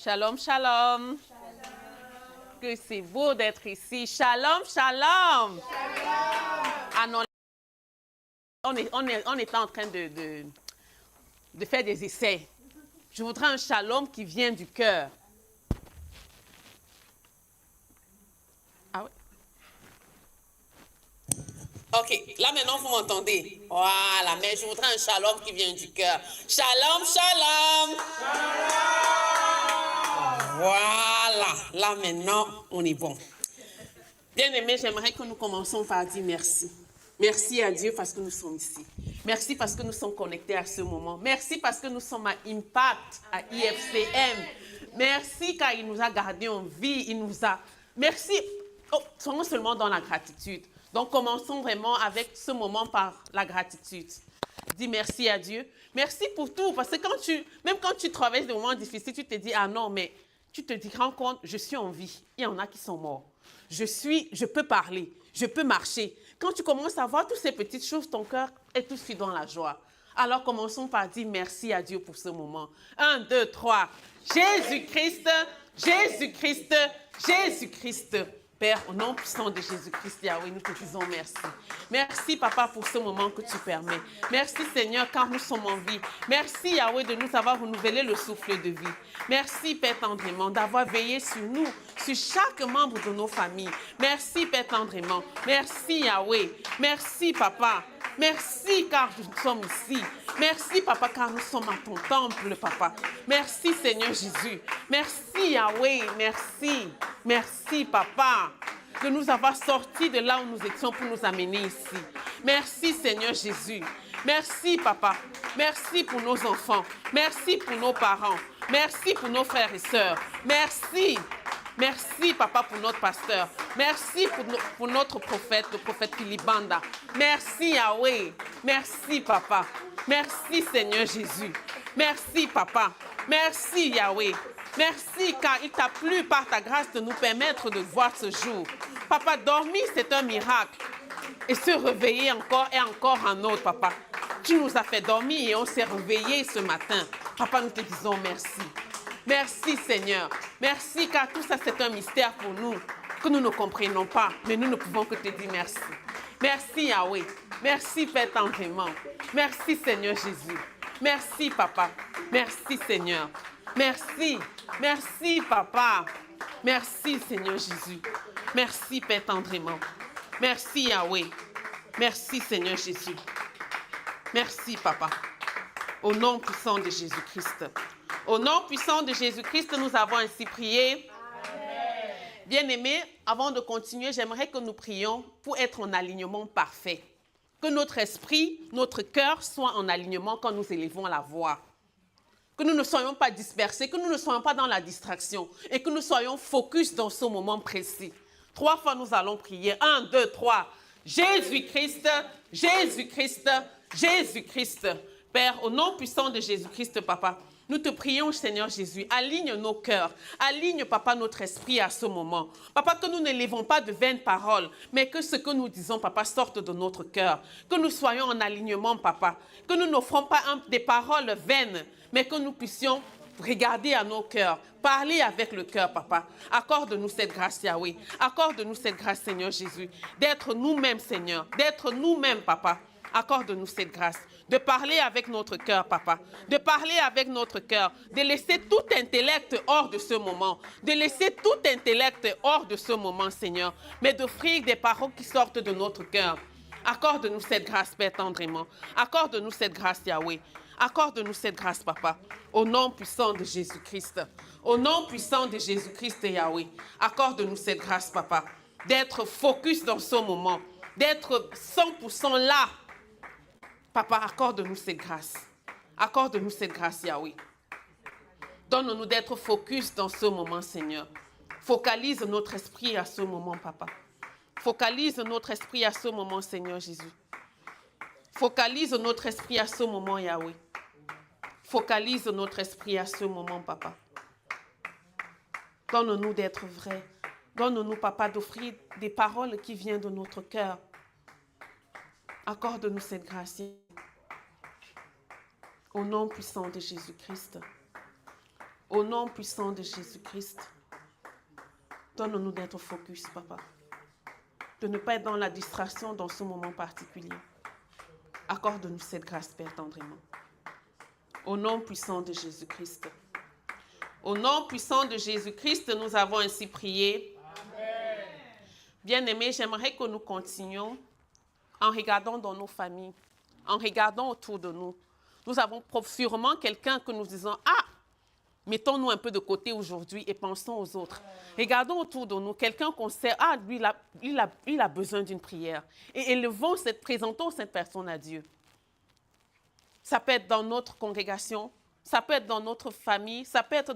Shalom, shalom. Que c'est beau d'être ici. Shalom, shalom. Ah non, on est en train de faire des essais. Je voudrais un shalom qui vient du cœur. Ah oui. Ok, là maintenant vous m'entendez. Voilà, mais je voudrais un shalom qui vient du cœur. Shalom, shalom. Voilà, là maintenant on est bon. Bien aimé, j'aimerais que nous commençons par dire merci. Merci à Dieu parce que nous sommes ici. Merci parce que nous sommes connectés à ce moment. Merci parce que nous sommes à Impact, à IFCM. Merci car il nous a gardés en vie. Il nous a... Merci. Oh, soyons seulement dans la gratitude. Donc commençons vraiment avec ce moment par la gratitude. Dis merci à Dieu. Merci pour tout. Parce que même quand tu traverses des moments difficiles, tu te dis, ah non, mais tu te rends compte, je suis en vie. Il y en a qui sont morts. Je peux parler, je peux marcher. Quand tu commences à voir toutes ces petites choses, ton cœur est tout de suite dans la joie. Alors commençons par dire merci à Dieu pour ce moment. 1, 2, 3. Jésus-Christ, Jésus-Christ, Jésus-Christ. Père, au nom puissant de Jésus-Christ, Yahweh, nous te disons merci. Merci, Papa, pour ce moment que tu permets. Merci, Seigneur, car nous sommes en vie. Merci, Yahweh, de nous avoir renouvelé le souffle de vie. Merci, Père tendrement, d'avoir veillé sur nous, sur chaque membre de nos familles. Merci, Père tendrement. Merci, Yahweh. Merci, Papa. Merci, car nous sommes ici. Merci, Papa, car nous sommes à ton temple, Papa. Merci, Seigneur Jésus. Merci, Yahweh. Merci. Merci, Papa, de nous avoir sortis de là où nous étions pour nous amener ici. Merci, Seigneur Jésus. Merci, Papa. Merci pour nos enfants. Merci pour nos parents. Merci pour nos frères et sœurs. Merci. Merci, Papa, pour notre pasteur. Merci pour notre prophète, le prophète Philibanda. Merci, Yahweh. Merci, Papa. Merci, Seigneur Jésus. Merci, Papa. Merci, Yahweh. Merci, car il t'a plu par ta grâce de nous permettre de voir ce jour. Papa, dormir, c'est un miracle. Et se réveiller encore et encore un autre, Papa. Tu nous as fait dormir et on s'est réveillé ce matin. Papa, nous te disons merci. Merci, Seigneur. Merci, car tout ça, c'est un mystère pour nous, que nous ne comprenons pas, mais nous ne pouvons que te dire merci. Merci, Yahweh. Merci, Père tendrement. Merci, Seigneur Jésus. Merci, Papa. Merci, Seigneur. Merci. Merci, Papa. Merci, Seigneur Jésus. Merci, Père tendrement. Merci, Yahweh. Merci, Seigneur Jésus. Merci, Papa. Au nom puissant de Jésus-Christ. Au nom puissant de Jésus-Christ, nous avons ainsi prié. Bien-aimés, avant de continuer, j'aimerais que nous prions pour être en alignement parfait. Que notre esprit, notre cœur soient en alignement quand nous élevons la voix. Que nous ne soyons pas dispersés, que nous ne soyons pas dans la distraction et que nous soyons focus dans ce moment précis. 3 fois, nous allons prier. 1, 2, 3. Jésus-Christ, Jésus-Christ, Jésus-Christ. Père, au nom puissant de Jésus-Christ, Papa, nous te prions, Seigneur Jésus, aligne nos cœurs, aligne, Papa, notre esprit à ce moment. Papa, que nous n'élevons pas de vaines paroles, mais que ce que nous disons, Papa, sorte de notre cœur. Que nous soyons en alignement, Papa. Que nous n'offrons pas des paroles vaines, mais que nous puissions regarder à nos cœurs, parler avec le cœur, Papa. Accorde-nous cette grâce, Yahweh. Accorde-nous cette grâce, Seigneur Jésus, d'être nous-mêmes, Seigneur, d'être nous-mêmes, Papa. Accorde-nous cette grâce de parler avec notre cœur, Papa, de parler avec notre cœur, de laisser tout intellect hors de ce moment, de laisser tout intellect hors de ce moment, Seigneur, mais d'offrir des paroles qui sortent de notre cœur. Accorde-nous cette grâce, Père tendrement. Accorde-nous cette grâce, Yahweh. Accorde-nous cette grâce, Papa, au nom puissant de Jésus-Christ. Au nom puissant de Jésus-Christ, Yahweh. Accorde-nous cette grâce, Papa, d'être focus dans ce moment, d'être 100% là. Papa, accorde-nous cette grâce. Accorde-nous cette grâce, Yahweh. Donne-nous d'être focus dans ce moment, Seigneur. Focalise notre esprit à ce moment, Papa. Focalise notre esprit à ce moment, Seigneur Jésus. Focalise notre esprit à ce moment, Yahweh. Focalise notre esprit à ce moment, Papa. Donne-nous d'être vrais. Donne-nous, Papa, d'offrir des paroles qui viennent de notre cœur. Accorde-nous cette grâce. Au nom puissant de Jésus-Christ. Au nom puissant de Jésus-Christ, donne-nous d'être focus, papa. De ne pas être dans la distraction dans ce moment particulier. Accorde-nous cette grâce, Père, tendrement. Au nom puissant de Jésus-Christ. Au nom puissant de Jésus-Christ, nous avons ainsi prié. Amen. Bien-aimés, j'aimerais que nous continuions en regardant dans nos familles, en regardant autour de nous. Nous avons sûrement quelqu'un que nous disons, ah, mettons-nous un peu de côté aujourd'hui et pensons aux autres. Regardons autour de nous, quelqu'un qu'on sait, ah, lui, il a besoin d'une prière. Et présentons cette personne à Dieu. Ça peut être dans notre congrégation, ça peut être dans notre famille, ça peut être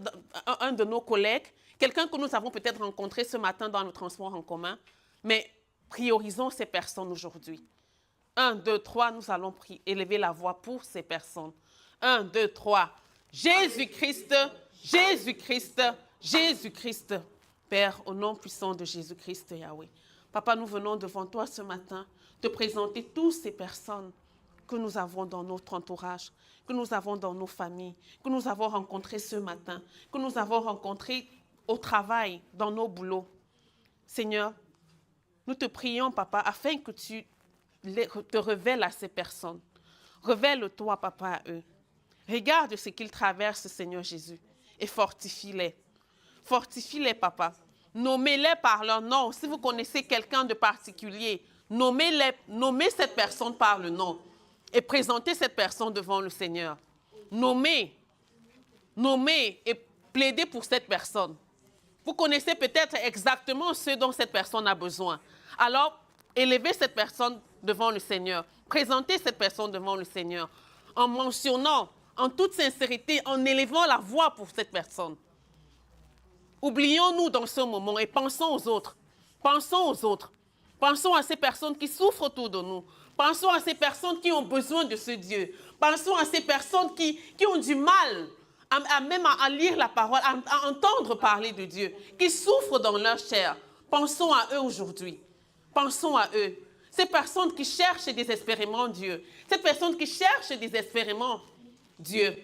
un de nos collègues, quelqu'un que nous avons peut-être rencontré ce matin dans le transport en commun. Mais priorisons ces personnes aujourd'hui. 1, 2, 3, nous allons élever la voix pour ces personnes. 1, 2, 3. Jésus-Christ, Jésus-Christ, Jésus-Christ. Père, au nom puissant de Jésus-Christ, Yahweh. Papa, nous venons devant toi ce matin te présenter toutes ces personnes que nous avons dans notre entourage, que nous avons dans nos familles, que nous avons rencontrées ce matin, que nous avons rencontrées au travail, dans nos boulots. Seigneur, nous te prions, Papa, afin que tu te révèles à ces personnes. Révèle-toi, Papa, à eux. Regarde ce qu'ils traversent, Seigneur Jésus, et fortifie-les. Fortifie-les, Papa. Nommez-les par leur nom. Si vous connaissez quelqu'un de particulier, nommez cette personne par le nom et présentez cette personne devant le Seigneur. Nommez et plaidez pour cette personne. Vous connaissez peut-être exactement ce dont cette personne a besoin. Alors, élevez cette personne devant le Seigneur. Présentez cette personne devant le Seigneur en mentionnant, en toute sincérité, en élevant la voix pour cette personne. Oublions-nous dans ce moment et pensons aux autres. Pensons aux autres. Pensons à ces personnes qui souffrent autour de nous. Pensons à ces personnes qui ont besoin de ce Dieu. Pensons à ces personnes qui ont du mal même à lire la parole, à entendre parler de Dieu, qui souffrent dans leur chair. Pensons à eux aujourd'hui. Pensons à eux. Ces personnes qui cherchent désespérément Dieu. Ces personnes qui cherchent désespérément Dieu.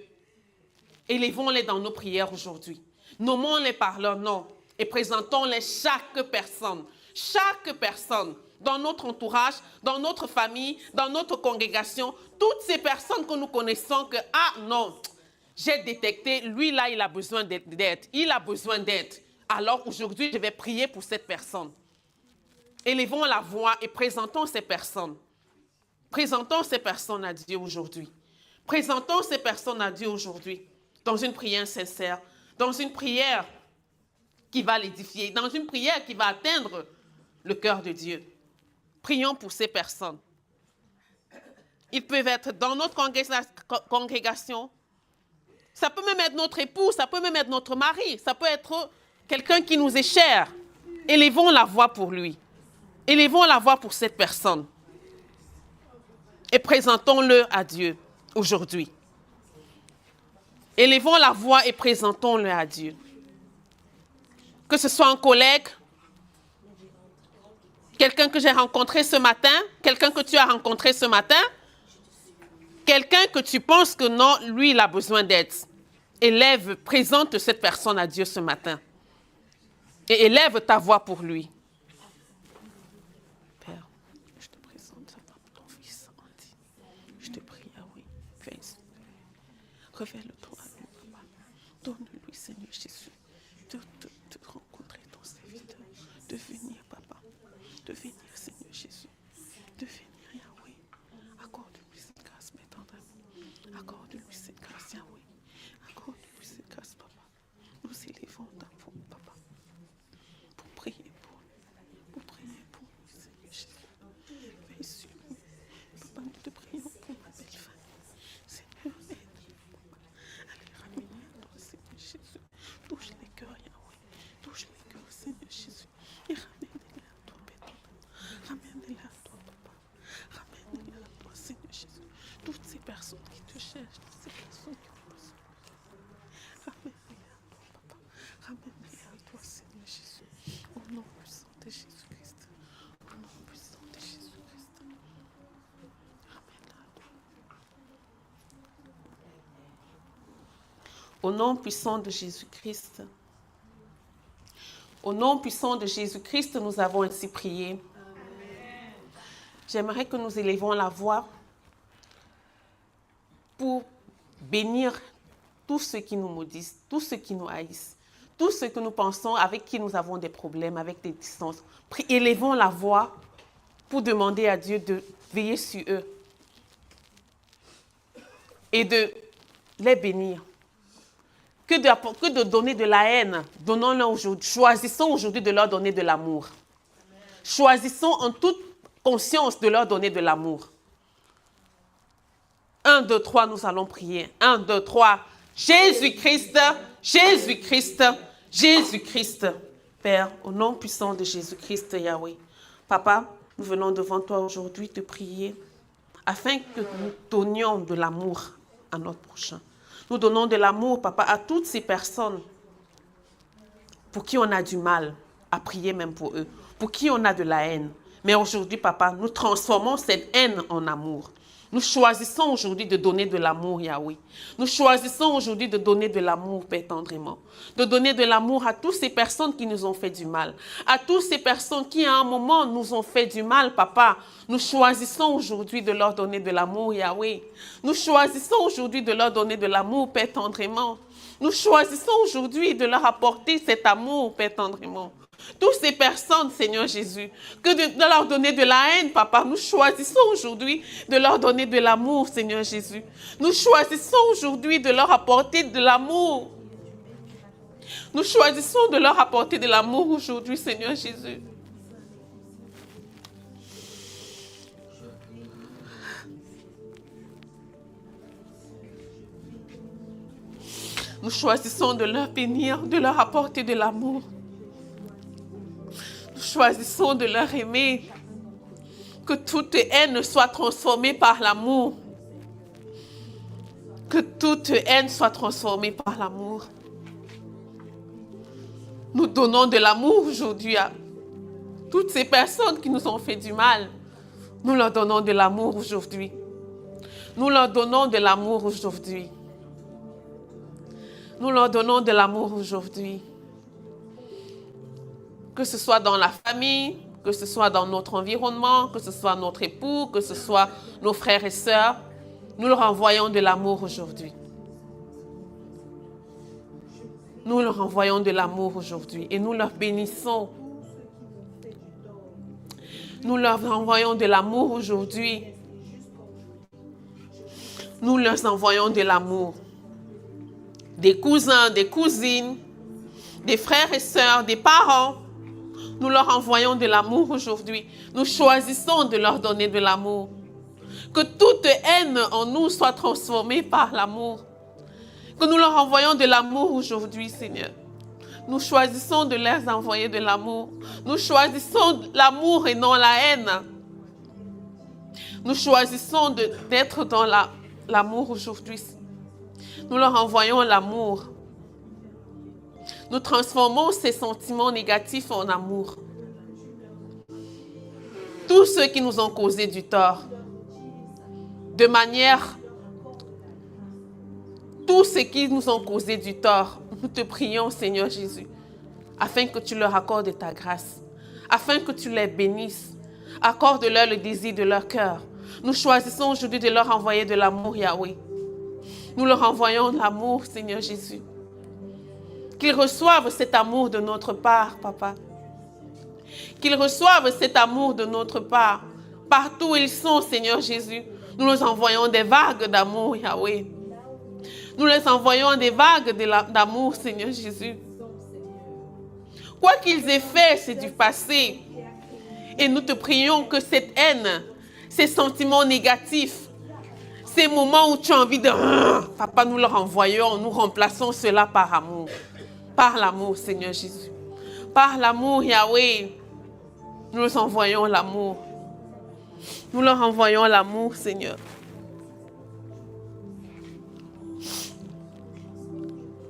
Élevons-les dans nos prières aujourd'hui. Nommons-les par leur nom et présentons-les chaque personne dans notre entourage, dans notre famille, dans notre congrégation, toutes ces personnes que nous connaissons que, ah non, j'ai détecté, lui là, il a besoin d'aide, il a besoin d'aide. Alors aujourd'hui, je vais prier pour cette personne. Élevons la voix et présentons ces personnes. Présentons ces personnes à Dieu aujourd'hui. Présentons ces personnes à Dieu aujourd'hui dans une prière sincère, dans une prière qui va l'édifier, dans une prière qui va atteindre le cœur de Dieu. Prions pour ces personnes. Ils peuvent être dans notre congrégation. Ça peut même être notre époux, ça peut même être notre mari, ça peut être quelqu'un qui nous est cher. Élevons la voix pour lui. Élevons la voix pour cette personne. Et présentons-le à Dieu aujourd'hui. Élevons la voix et présentons-le à Dieu. Que ce soit un collègue, quelqu'un que j'ai rencontré ce matin, quelqu'un que tu as rencontré ce matin, quelqu'un que tu penses que non, lui, il a besoin d'aide. Présente cette personne à Dieu ce matin. Et élève ta voix pour lui. Père, je te présente ton fils Andy. Je te prie, oui, révèle-toi à lui, papa. Donne-lui, Seigneur Jésus, de rencontrer ton serviteur, de venir, papa, de venir, Seigneur Jésus, de venir, Yahweh. Accorde-lui cette grâce, mais tendrement. Accorde-lui cette grâce, Yahweh. Accorde-lui cette grâce, papa. Nous élevons ta voix, papa, pour prier pour lui, Seigneur Jésus. Veille sur lui. Papa, nous te prions pour ma belle famille. Seigneur, aide-nous, papa, à les ramener à toi, Seigneur Jésus. Touche les cœurs, Yahweh. Touche les cœurs, Seigneur Jésus. Et ramène-les à toi, Père. Ramène-les à toi, papa. Ramène-les à toi, Seigneur Jésus. Toutes ces personnes qui te cherchent, Au nom puissant de Jésus-Christ. Au nom puissant de Jésus-Christ, nous avons ainsi prié. J'aimerais que nous élevons la voix pour bénir tous ceux qui nous maudissent, tous ceux qui nous haïssent, tous ceux que nous pensons avec qui nous avons des problèmes, avec des distances. Élevons la voix pour demander à Dieu de veiller sur eux et de les bénir. Que de donner de la haine, donnons-leur aujourd'hui, choisissons aujourd'hui de leur donner de l'amour. Choisissons en toute conscience de leur donner de l'amour. 1, 2, 3, nous allons prier. 1, 2, 3. Jésus-Christ, Jésus-Christ, Jésus-Christ. Père, au nom puissant de Jésus-Christ, Yahweh. Papa, nous venons devant toi aujourd'hui te prier afin que nous donnions de l'amour à notre prochain. Nous donnons de l'amour, Papa, à toutes ces personnes pour qui on a du mal à prier même pour eux, pour qui on a de la haine. Mais aujourd'hui, Papa, nous transformons cette haine en amour. Nous choisissons aujourd'hui de donner de l'amour, Yahweh. Nous choisissons aujourd'hui de donner de l'amour, Père tendrement. De donner de l'amour à toutes ces personnes qui nous ont fait du mal. À toutes ces personnes qui, à un moment, nous ont fait du mal, Papa. Nous choisissons aujourd'hui de leur donner de l'amour, Yahweh. Nous choisissons aujourd'hui de leur donner de l'amour, Père tendrement. Nous choisissons aujourd'hui de leur apporter cet amour, Père tendrement. Toutes ces personnes, Seigneur Jésus, que de leur donner de la haine, Papa, nous choisissons aujourd'hui de leur donner de l'amour, Seigneur Jésus. Nous choisissons aujourd'hui de leur apporter de l'amour. Nous choisissons de leur apporter de l'amour aujourd'hui, Seigneur Jésus. Nous choisissons de leur bénir, de leur apporter de l'amour. Nous choisissons de leur aimer. Que toute haine soit transformée par l'amour. Que toute haine soit transformée par l'amour. Nous donnons de l'amour aujourd'hui à toutes ces personnes qui nous ont fait du mal. Nous leur donnons de l'amour aujourd'hui. Nous leur donnons de l'amour aujourd'hui. Nous leur donnons de l'amour aujourd'hui. Que ce soit dans la famille, que ce soit dans notre environnement, que ce soit notre époux, que ce soit nos frères et sœurs, nous leur envoyons de l'amour aujourd'hui. Nous leur envoyons de l'amour aujourd'hui et nous leur bénissons. Nous leur envoyons de l'amour aujourd'hui. Nous leur envoyons de l'amour. Des cousins, des cousines, des frères et sœurs, des parents. Nous leur envoyons de l'amour aujourd'hui. Nous choisissons de leur donner de l'amour. Que toute haine en nous soit transformée par l'amour. Que nous leur envoyons de l'amour aujourd'hui, Seigneur. Nous choisissons de leur envoyer de l'amour. Nous choisissons l'amour et non la haine. Nous choisissons d'être dans l'amour aujourd'hui. Nous leur envoyons l'amour. Nous transformons ces sentiments négatifs en amour. Tous ceux qui nous ont causé du tort, de manière, tous ceux qui nous ont causé du tort, nous te prions, Seigneur Jésus, afin que tu leur accordes ta grâce, afin que tu les bénisses, accorde-leur le désir de leur cœur. Nous choisissons aujourd'hui de leur envoyer de l'amour, Yahweh. Nous leur envoyons de l'amour, Seigneur Jésus. Qu'ils reçoivent cet amour de notre part, Papa. Qu'ils reçoivent cet amour de notre part. Partout où ils sont, Seigneur Jésus, nous leur envoyons des vagues d'amour, Yahweh. Nous les envoyons des vagues d'amour, Seigneur Jésus. Quoi qu'ils aient fait, c'est du passé. Et nous te prions que cette haine, ces sentiments négatifs, ces moments où tu as envie de... Papa, nous leur envoyons, nous remplaçons cela par amour. Par l'amour, Seigneur Jésus. Par l'amour, Yahweh, nous leur envoyons l'amour. Nous leur envoyons l'amour, Seigneur.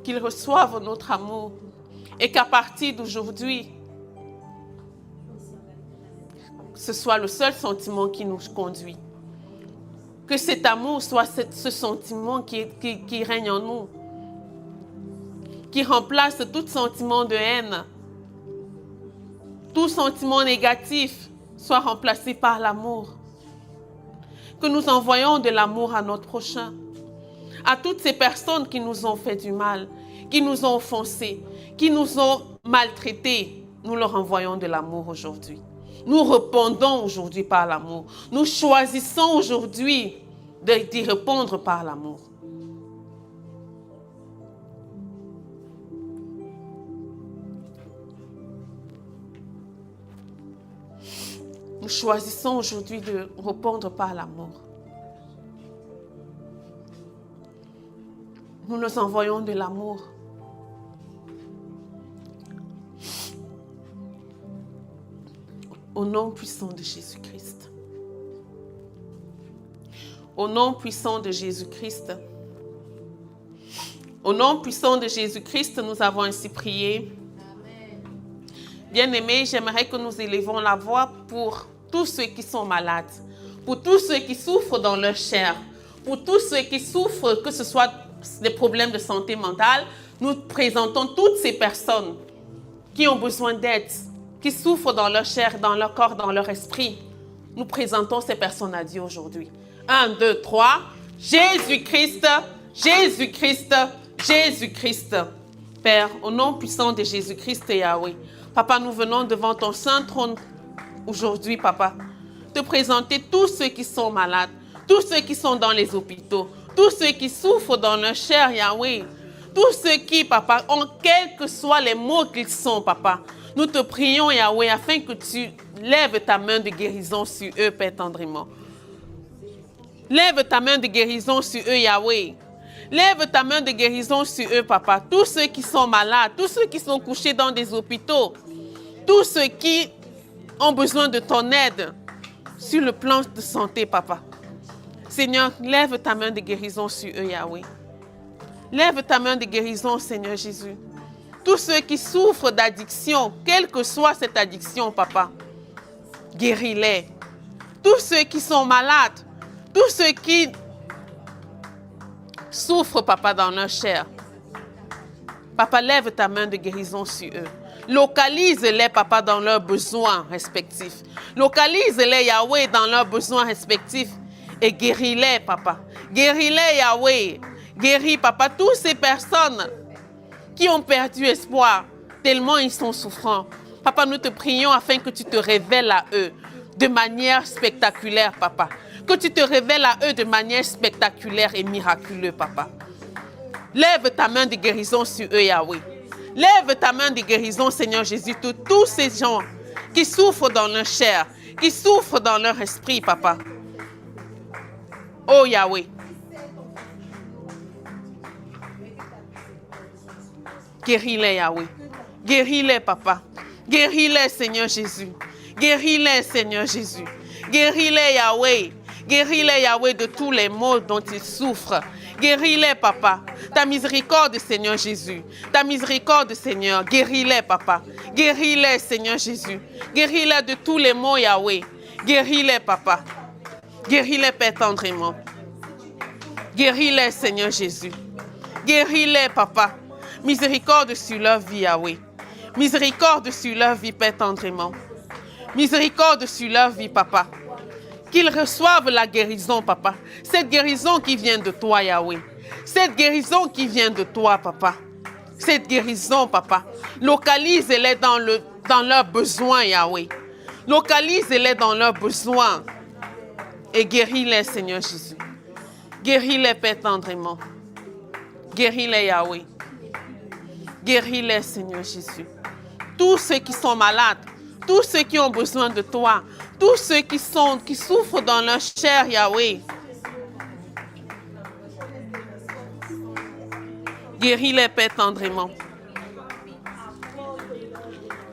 Qu'ils reçoivent notre amour et qu'à partir d'aujourd'hui, ce soit le seul sentiment qui nous conduit. Que cet amour soit ce sentiment qui règne en nous. qui remplace tout sentiment de haine. Tout sentiment négatif soit remplacé par l'amour. Que nous envoyons de l'amour à notre prochain. À toutes ces personnes qui nous ont fait du mal, qui nous ont offensés, qui nous ont maltraités, nous leur envoyons de l'amour aujourd'hui. Nous répondons aujourd'hui par l'amour. Nous choisissons aujourd'hui d'y répondre par l'amour. Nous choisissons aujourd'hui de répondre par l'amour. Nous nous envoyons de l'amour. Au nom puissant de Jésus-Christ. Au nom puissant de Jésus-Christ. Au nom puissant de Jésus-Christ, nous avons ainsi prié. Bien-aimés, j'aimerais que nous élevons la voix pour tous ceux qui sont malades, pour tous ceux qui souffrent dans leur chair, pour tous ceux qui souffrent, que ce soit des problèmes de santé mentale. Nous présentons toutes ces personnes qui ont besoin d'aide, qui souffrent dans leur chair, dans leur corps, dans leur esprit. Nous présentons ces personnes à Dieu aujourd'hui. 1, 2, 3. Jésus-Christ, Jésus-Christ, Jésus-Christ. Père, au nom puissant de Jésus-Christ et Yahweh, Papa, nous venons devant ton saint trône aujourd'hui, Papa, te présenter tous ceux qui sont malades, tous ceux qui sont dans les hôpitaux, tous ceux qui souffrent dans leur chair, Yahweh, tous ceux qui, Papa, ont quels que soient les maux qu'ils sont, Papa. Nous te prions, Yahweh, afin que tu lèves ta main de guérison sur eux, Père tendrement. Lève ta main de guérison sur eux, Yahweh. Lève ta main de guérison sur eux, Papa. Tous ceux qui sont malades, tous ceux qui sont couchés dans des hôpitaux, tous ceux qui ont besoin de ton aide sur le plan de santé, Papa. Seigneur, lève ta main de guérison sur eux, Yahweh. Lève ta main de guérison, Seigneur Jésus. Tous ceux qui souffrent d'addiction, quelle que soit cette addiction, Papa, guéris-les. Tous ceux qui sont malades, tous ceux qui souffrent, Papa, dans leur chair. Papa, lève ta main de guérison sur eux. Localise-les, Papa, dans leurs besoins respectifs. Localise-les, Yahweh, dans leurs besoins respectifs. Et guéris-les, Papa. Guéris-les, Yahweh. Guéris, Papa, toutes ces personnes qui ont perdu espoir, tellement ils sont souffrants. Papa, nous te prions afin que tu te révèles à eux de manière spectaculaire, Papa. Que tu te révèles à eux de manière spectaculaire et miraculeuse, Papa. Lève ta main de guérison sur eux, Yahweh. Lève ta main de guérison, Seigneur Jésus, sur tous ces gens qui souffrent dans leur chair, qui souffrent dans leur esprit, Papa. Oh, Yahweh. Guéris-les, Yahweh. Guéris-les, Papa. Guéris-les, Seigneur Jésus. Guéris-les, Seigneur Jésus. Guéris-les, Yahweh. Guéris-les, Yahweh, de tous les maux dont ils souffrent. Guéris-les, Papa. Ta miséricorde, Seigneur Jésus. Ta miséricorde, Seigneur. Guéris-les, Papa. Guéris-les, Seigneur Jésus. Guéris-les de tous les maux, Yahweh. Guéris-les, Papa. Guéris-les, Père tendrement. Guéris-les, Seigneur Jésus. Guéris-les, Papa. Miséricorde sur leur vie, Yahweh. Miséricorde sur leur vie, Père tendrement. Miséricorde sur leur vie, Papa. Qu'ils reçoivent la guérison, Papa. Cette guérison qui vient de toi, Yahweh. Cette guérison qui vient de toi, Papa. Cette guérison, Papa. Localise-les dans leurs besoins, Yahweh. Localise-les dans leurs besoins. Et guéris-les, Seigneur Jésus. Guéris-les, Père tendrement. Guéris-les, Yahweh. Guéris-les, Seigneur Jésus. Tous ceux qui sont malades, tous ceux qui ont besoin de toi, tous ceux qui souffrent dans leur chair, Yahweh. Guéris-les, Père tendrement.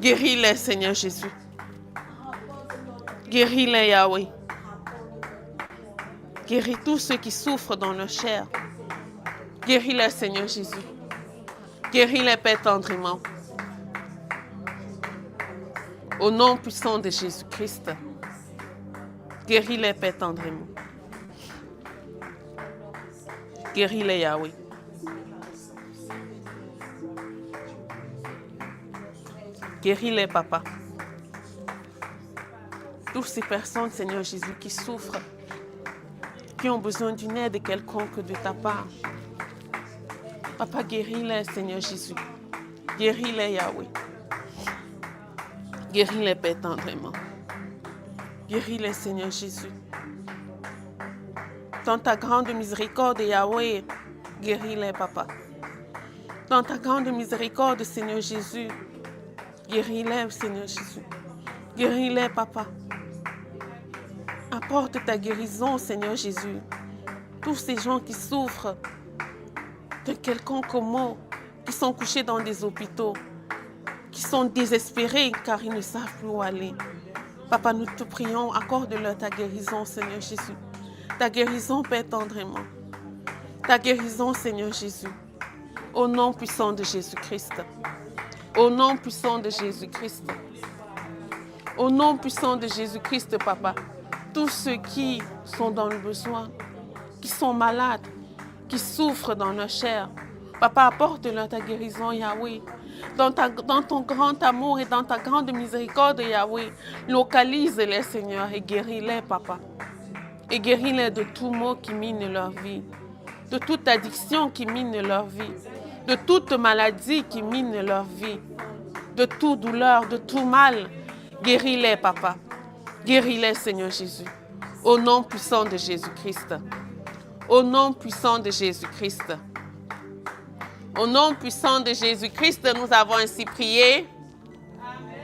Guéris-les, Seigneur Jésus. Guéris-les, Yahweh. Guéris tous ceux qui souffrent dans leur chair. Guéris-les, Seigneur Jésus. Guéris-les, Père tendrement. Au nom puissant de Jésus-Christ. Guéris-les, Père tendrement. Guéris-les, Yahweh. Guéris-les, papa. Toutes ces personnes, Seigneur Jésus, qui souffrent, qui ont besoin d'une aide quelconque de ta part. Papa, guéris-les, Seigneur Jésus. Guéris-les, Yahweh. Guéris-les, Père, tendrement. Guéris-les, Seigneur Jésus. Dans ta grande miséricorde, Yahweh, guéris-les, papa. Dans ta grande miséricorde, Seigneur Jésus, guéris-les, Seigneur Jésus. Guéris-les, papa. Apporte ta guérison, Seigneur Jésus. Tous ces gens qui souffrent de quelconque mot, qui sont couchés dans des hôpitaux, qui sont désespérés car ils ne savent plus où aller. Papa, nous te prions, accorde-leur ta guérison, Seigneur Jésus. Ta guérison, Père, tendrement. Ta guérison, Seigneur Jésus. Au nom puissant de Jésus-Christ. Au nom puissant de Jésus-Christ. Au nom puissant de Jésus-Christ, papa. Tous ceux qui sont dans le besoin, qui sont malades, qui souffrent dans leur chair. Papa, apporte-leur ta guérison, Yahweh. Dans ton grand amour et dans ta grande miséricorde, Yahweh, localise-les, Seigneur, et guéris-les, papa. Et guéris-les de tout mot qui mine leur vie, de toute addiction qui mine leur vie, de toute maladie qui mine leur vie, de toute douleur, de tout mal. Guéris-les, papa. Guéris-les, Seigneur Jésus. Au nom puissant de Jésus-Christ. Au nom puissant de Jésus-Christ. Au nom puissant de Jésus-Christ, nous avons ainsi prié. Amen.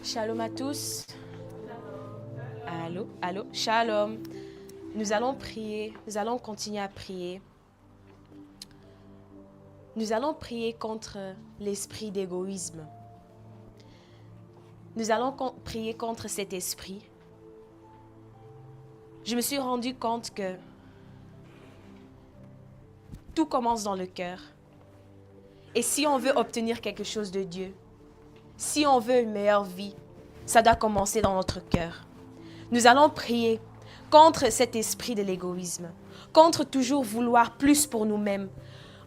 Shalom à tous. Allô, allô, shalom. Nous allons prier, nous allons continuer à prier. Nous allons prier contre l'esprit d'égoïsme. Nous allons prier contre cet esprit. Je me suis rendu compte que tout commence dans le cœur. Et si on veut obtenir quelque chose de Dieu, si on veut une meilleure vie, ça doit commencer dans notre cœur. Nous allons prier contre cet esprit de l'égoïsme, contre toujours vouloir plus pour nous-mêmes.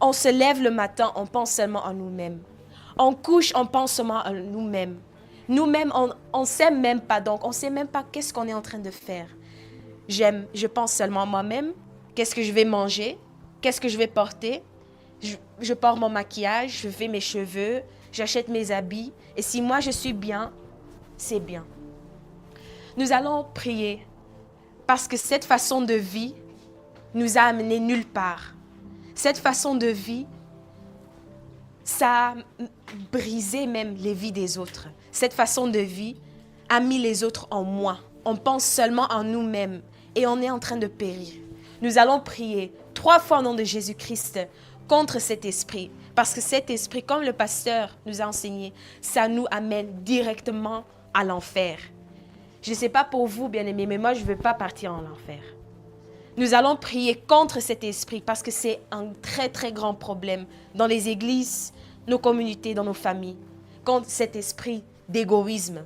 On se lève le matin, on pense seulement à nous-mêmes. On couche, on pense seulement à nous-mêmes. Nous-mêmes, on ne sait même pas, donc on ne sait même pas qu'est-ce qu'on est en train de faire. Je pense seulement à moi-même, qu'est-ce que je vais manger, qu'est-ce que je vais porter. Je porte mon maquillage, je fais mes cheveux, j'achète mes habits. Et si moi je suis bien, c'est bien. Nous allons prier parce que cette façon de vie nous a amenés nulle part. Cette façon de vie, ça a brisé même les vies des autres. Cette façon de vie a mis les autres en moins. On pense seulement en nous-mêmes et on est en train de périr. Nous allons prier 3 fois au nom de Jésus-Christ contre cet esprit. Parce que cet esprit, comme le pasteur nous a enseigné, ça nous amène directement à l'enfer. Je ne sais pas pour vous, bien-aimés, mais moi, je ne veux pas partir en enfer. Nous allons prier contre cet esprit parce que c'est un très, très grand problème dans les églises, nos communautés, dans nos familles, contre cet esprit d'égoïsme.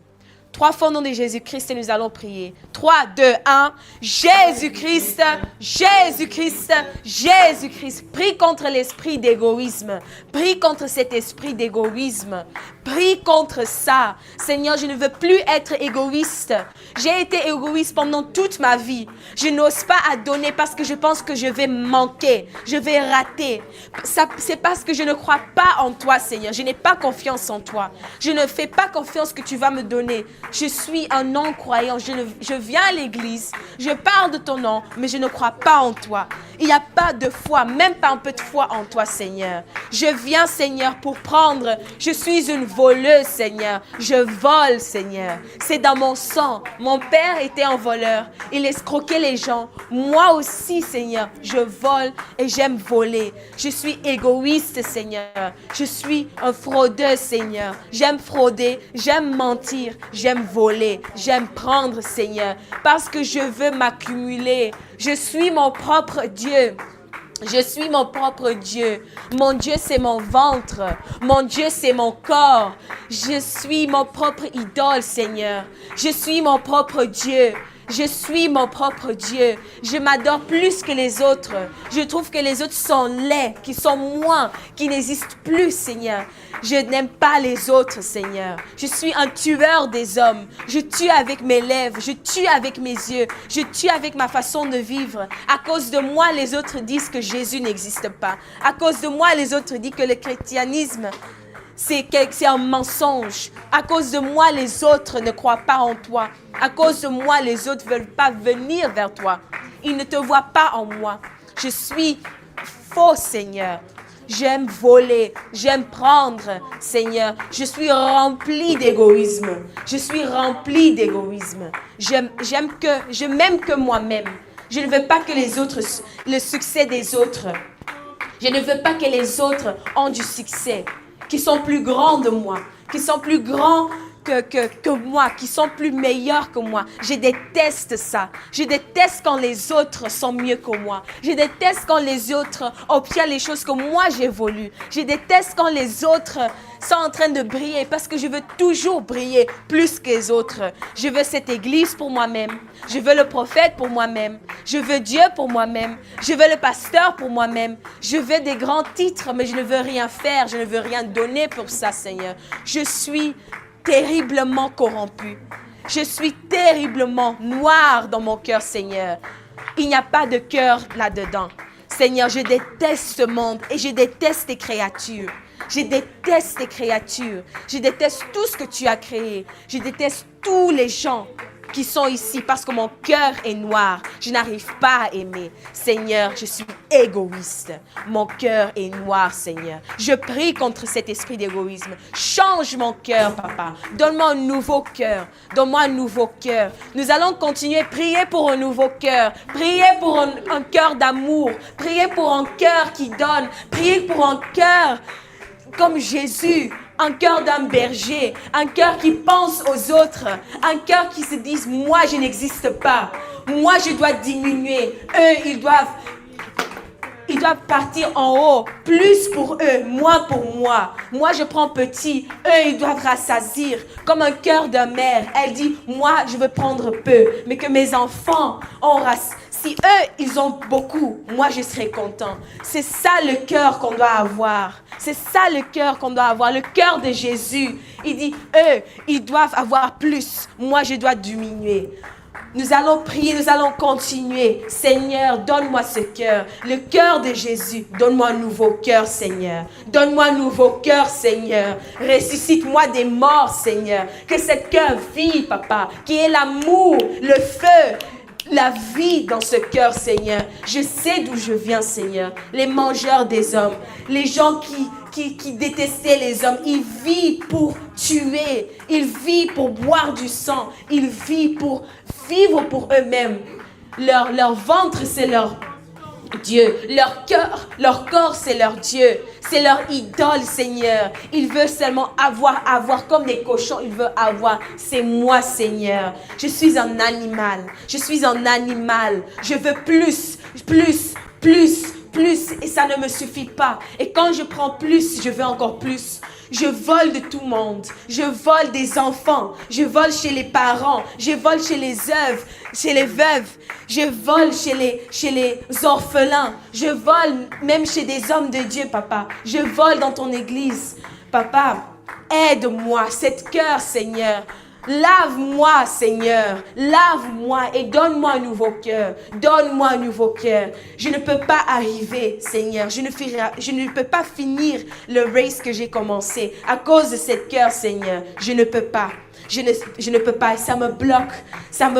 3 fois au nom de Jésus-Christ et nous allons prier. 3, 2, 1. Jésus-Christ, Jésus-Christ, Jésus-Christ. Prie contre l'esprit d'égoïsme. Prie contre cet esprit d'égoïsme. Prie contre ça. Seigneur, je ne veux plus être égoïste. J'ai été égoïste pendant toute ma vie. Je n'ose pas à donner parce que je pense que je vais manquer. Je vais rater. C'est parce que je ne crois pas en toi, Seigneur. Je n'ai pas confiance en toi. Je ne fais pas confiance que tu vas me donner. Je suis un non-croyant. Je viens à l'église. Je parle de ton nom, mais je ne crois pas en toi. Il n'y a pas de foi, même pas un peu de foi en toi, Seigneur. Je viens, Seigneur, pour prendre. Je suis une voleuse, Seigneur. Je vole, Seigneur. C'est dans mon sang. Mon père était un voleur. Il escroquait les gens. Moi aussi, Seigneur, je vole et j'aime voler. Je suis égoïste, Seigneur. Je suis un fraudeur, Seigneur. J'aime frauder, j'aime mentir, j'aime voler, j'aime prendre, Seigneur, parce que je veux m'accumuler. Je suis mon propre Dieu. Je suis mon propre Dieu. Mon Dieu, c'est mon ventre. Mon Dieu, c'est mon corps. Je suis mon propre idole, Seigneur. Je suis mon propre Dieu. Je suis mon propre Dieu. Je m'adore plus que les autres. Je trouve que les autres sont laids, qui sont moins, qui n'existent plus, Seigneur. Je n'aime pas les autres, Seigneur. Je suis un tueur des hommes. Je tue avec mes lèvres. Je tue avec mes yeux. Je tue avec ma façon de vivre. À cause de moi, les autres disent que Jésus n'existe pas. À cause de moi, les autres disent que le christianisme, c'est un mensonge. À cause de moi, les autres ne croient pas en toi. À cause de moi, les autres ne veulent pas venir vers toi. Ils ne te voient pas en moi. Je suis faux, Seigneur. J'aime voler, j'aime prendre, Seigneur. Je suis rempli d'égoïsme. Je suis rempli d'égoïsme. Je m'aime que moi-même. Je ne veux pas que les autres, le succès des autres. Je ne veux pas que les autres ont du succès, qui sont plus grands de moi, qui sont plus grands que moi, qui sont plus meilleurs que moi. Je déteste ça. Je déteste quand les autres sont mieux que moi. Je déteste quand les autres obtiennent les choses que moi j'ai voulu. Je déteste quand les autres sont en train de briller parce que je veux toujours briller plus que les autres. Je veux cette église pour moi-même. Je veux le prophète pour moi-même. Je veux Dieu pour moi-même. Je veux le pasteur pour moi-même. Je veux des grands titres, mais je ne veux rien faire. Je ne veux rien donner pour ça, Seigneur. Je suis terriblement corrompu. Je suis terriblement noir dans mon cœur, Seigneur. Il n'y a pas de cœur là-dedans. Seigneur, je déteste ce monde et je déteste tes créatures. Je déteste tes créatures. Je déteste tout ce que tu as créé. Je déteste tous les gens qui sont ici parce que mon cœur est noir. Je n'arrive pas à aimer. Seigneur, je suis égoïste. Mon cœur est noir, Seigneur. Je prie contre cet esprit d'égoïsme. Change mon cœur, Papa. Donne-moi un nouveau cœur. Donne-moi un nouveau cœur. Nous allons continuer à prier pour un nouveau cœur. Prier pour un cœur d'amour. Prier pour un cœur qui donne. Prier pour un cœur comme Jésus. Un cœur d'un berger, un cœur qui pense aux autres, un cœur qui se dit « Moi, je n'existe pas. Moi, je dois diminuer. Eux, ils doivent partir en haut. Plus pour eux, moins pour moi. Moi, je prends petit. Eux, ils doivent rassasier. Comme un cœur de mère. Elle dit « Moi, je veux prendre peu. Mais que mes enfants ont si eux, ils ont beaucoup, moi, je serai content. » C'est ça le cœur qu'on doit avoir. C'est ça le cœur qu'on doit avoir. Le cœur de Jésus. Il dit, eux, ils doivent avoir plus. Moi, je dois diminuer. Nous allons prier, nous allons continuer. Seigneur, donne-moi ce cœur. Le cœur de Jésus. Donne-moi un nouveau cœur, Seigneur. Donne-moi un nouveau cœur, Seigneur. Ressuscite-moi des morts, Seigneur. Que ce cœur vive, Papa. Qui est l'amour, le feu, la vie dans ce cœur, Seigneur. Je sais d'où je viens, Seigneur. Les mangeurs des hommes, les gens qui détestaient les hommes, ils vivent pour tuer, ils vivent pour boire du sang, ils vivent pour vivre pour eux-mêmes. Leur ventre, c'est leur Dieu. Leur cœur, leur corps, c'est leur Dieu. C'est leur idole, Seigneur. Ils veulent seulement avoir comme des cochons. Ils veulent avoir. C'est moi, Seigneur. Je suis un animal. Je suis un animal. Je veux plus. Et ça ne me suffit pas. Et quand je prends plus, je veux encore plus. Je vole de tout le monde. Je vole des enfants. Je vole chez les parents. Je vole chez les veuves. Je vole chez les orphelins. Je vole même chez des hommes de Dieu, Papa. Je vole dans ton église. Papa, aide-moi, cet cœur, Seigneur. Lave-moi, Seigneur. Lave-moi et donne-moi un nouveau cœur. Donne-moi un nouveau cœur. Je ne peux pas arriver, Seigneur. Je ne peux pas finir le race que j'ai commencé à cause de cet cœur, Seigneur. Je ne peux pas. Je ne peux pas. Ça me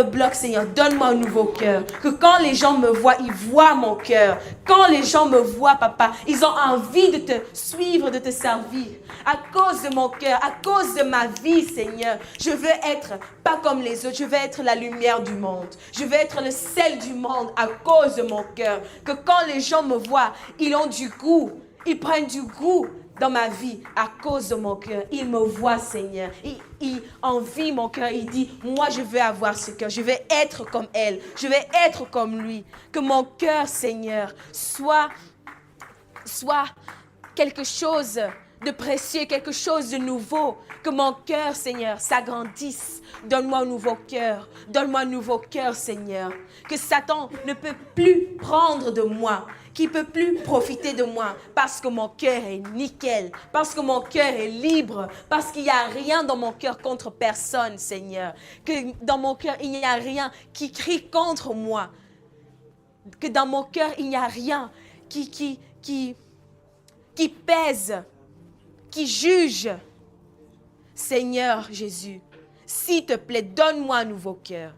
bloque, Seigneur. Donne-moi un nouveau cœur. Que quand les gens me voient, ils voient mon cœur. Quand les gens me voient, Papa, ils ont envie de te suivre, de te servir. À cause de mon cœur, à cause de ma vie, Seigneur. Je veux être pas comme les autres. Je veux être la lumière du monde. Je veux être le sel du monde à cause de mon cœur. Que quand les gens me voient, ils ont du goût. Ils prennent du goût dans ma vie à cause de mon cœur. Il me voit, Seigneur. Il envie mon cœur. Il dit, moi, je veux avoir ce cœur. Je vais être comme elle. Je vais être comme lui. Que mon cœur, Seigneur, soit quelque chose de précieux, quelque chose de nouveau. Que mon cœur, Seigneur, s'agrandisse. Donne-moi un nouveau cœur. Donne-moi un nouveau cœur, Seigneur. Que Satan ne peut plus prendre de moi, qui ne peut plus profiter de moi, parce que mon cœur est nickel, parce que mon cœur est libre, parce qu'il n'y a rien dans mon cœur contre personne, Seigneur. Que dans mon cœur, il n'y a rien qui crie contre moi. Que dans mon cœur, il n'y a rien qui pèse, qui juge. Seigneur Jésus, s'il te plaît, donne-moi un nouveau cœur.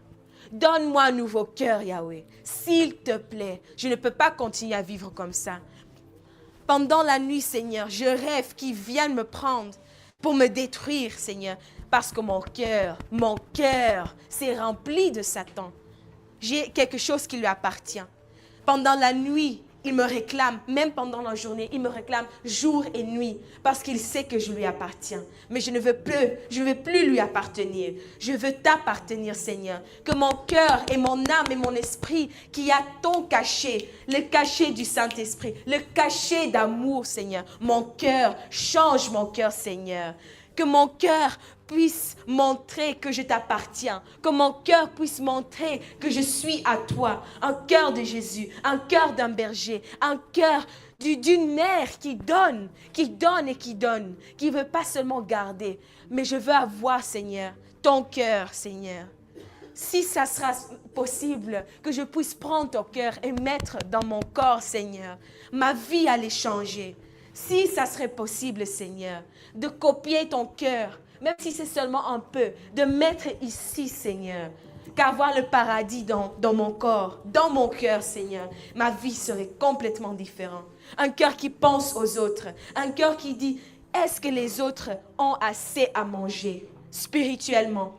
Donne-moi un nouveau cœur, Yahweh. S'il te plaît, je ne peux pas continuer à vivre comme ça. Pendant la nuit, Seigneur, je rêve qu'ils viennent me prendre pour me détruire, Seigneur. Parce que mon cœur s'est rempli de Satan. J'ai quelque chose qui lui appartient. Pendant la nuit, il me réclame, même pendant la journée, il me réclame jour et nuit parce qu'il sait que je lui appartiens. Mais je ne veux plus lui appartenir. Je veux t'appartenir, Seigneur. Que mon cœur et mon âme et mon esprit, qui a ton cachet, le cachet du Saint-Esprit, le cachet d'amour, Seigneur. Mon cœur, change mon cœur, Seigneur. Que mon cœur puisse montrer que je t'appartiens. Que mon cœur puisse montrer que je suis à toi. Un cœur de Jésus, un cœur d'un berger, un cœur d'une mère qui donne et qui donne, qui ne veut pas seulement garder. Mais je veux avoir, Seigneur, ton cœur, Seigneur. Si ça sera possible, que je puisse prendre ton cœur et mettre dans mon corps, Seigneur, ma vie allait changer. Si ça serait possible, Seigneur, de copier ton cœur, même si c'est seulement un peu, de mettre ici, Seigneur, qu'avoir le paradis dans mon corps, dans mon cœur, Seigneur, ma vie serait complètement différente. Un cœur qui pense aux autres, un cœur qui dit, est-ce que les autres ont assez à manger spirituellement?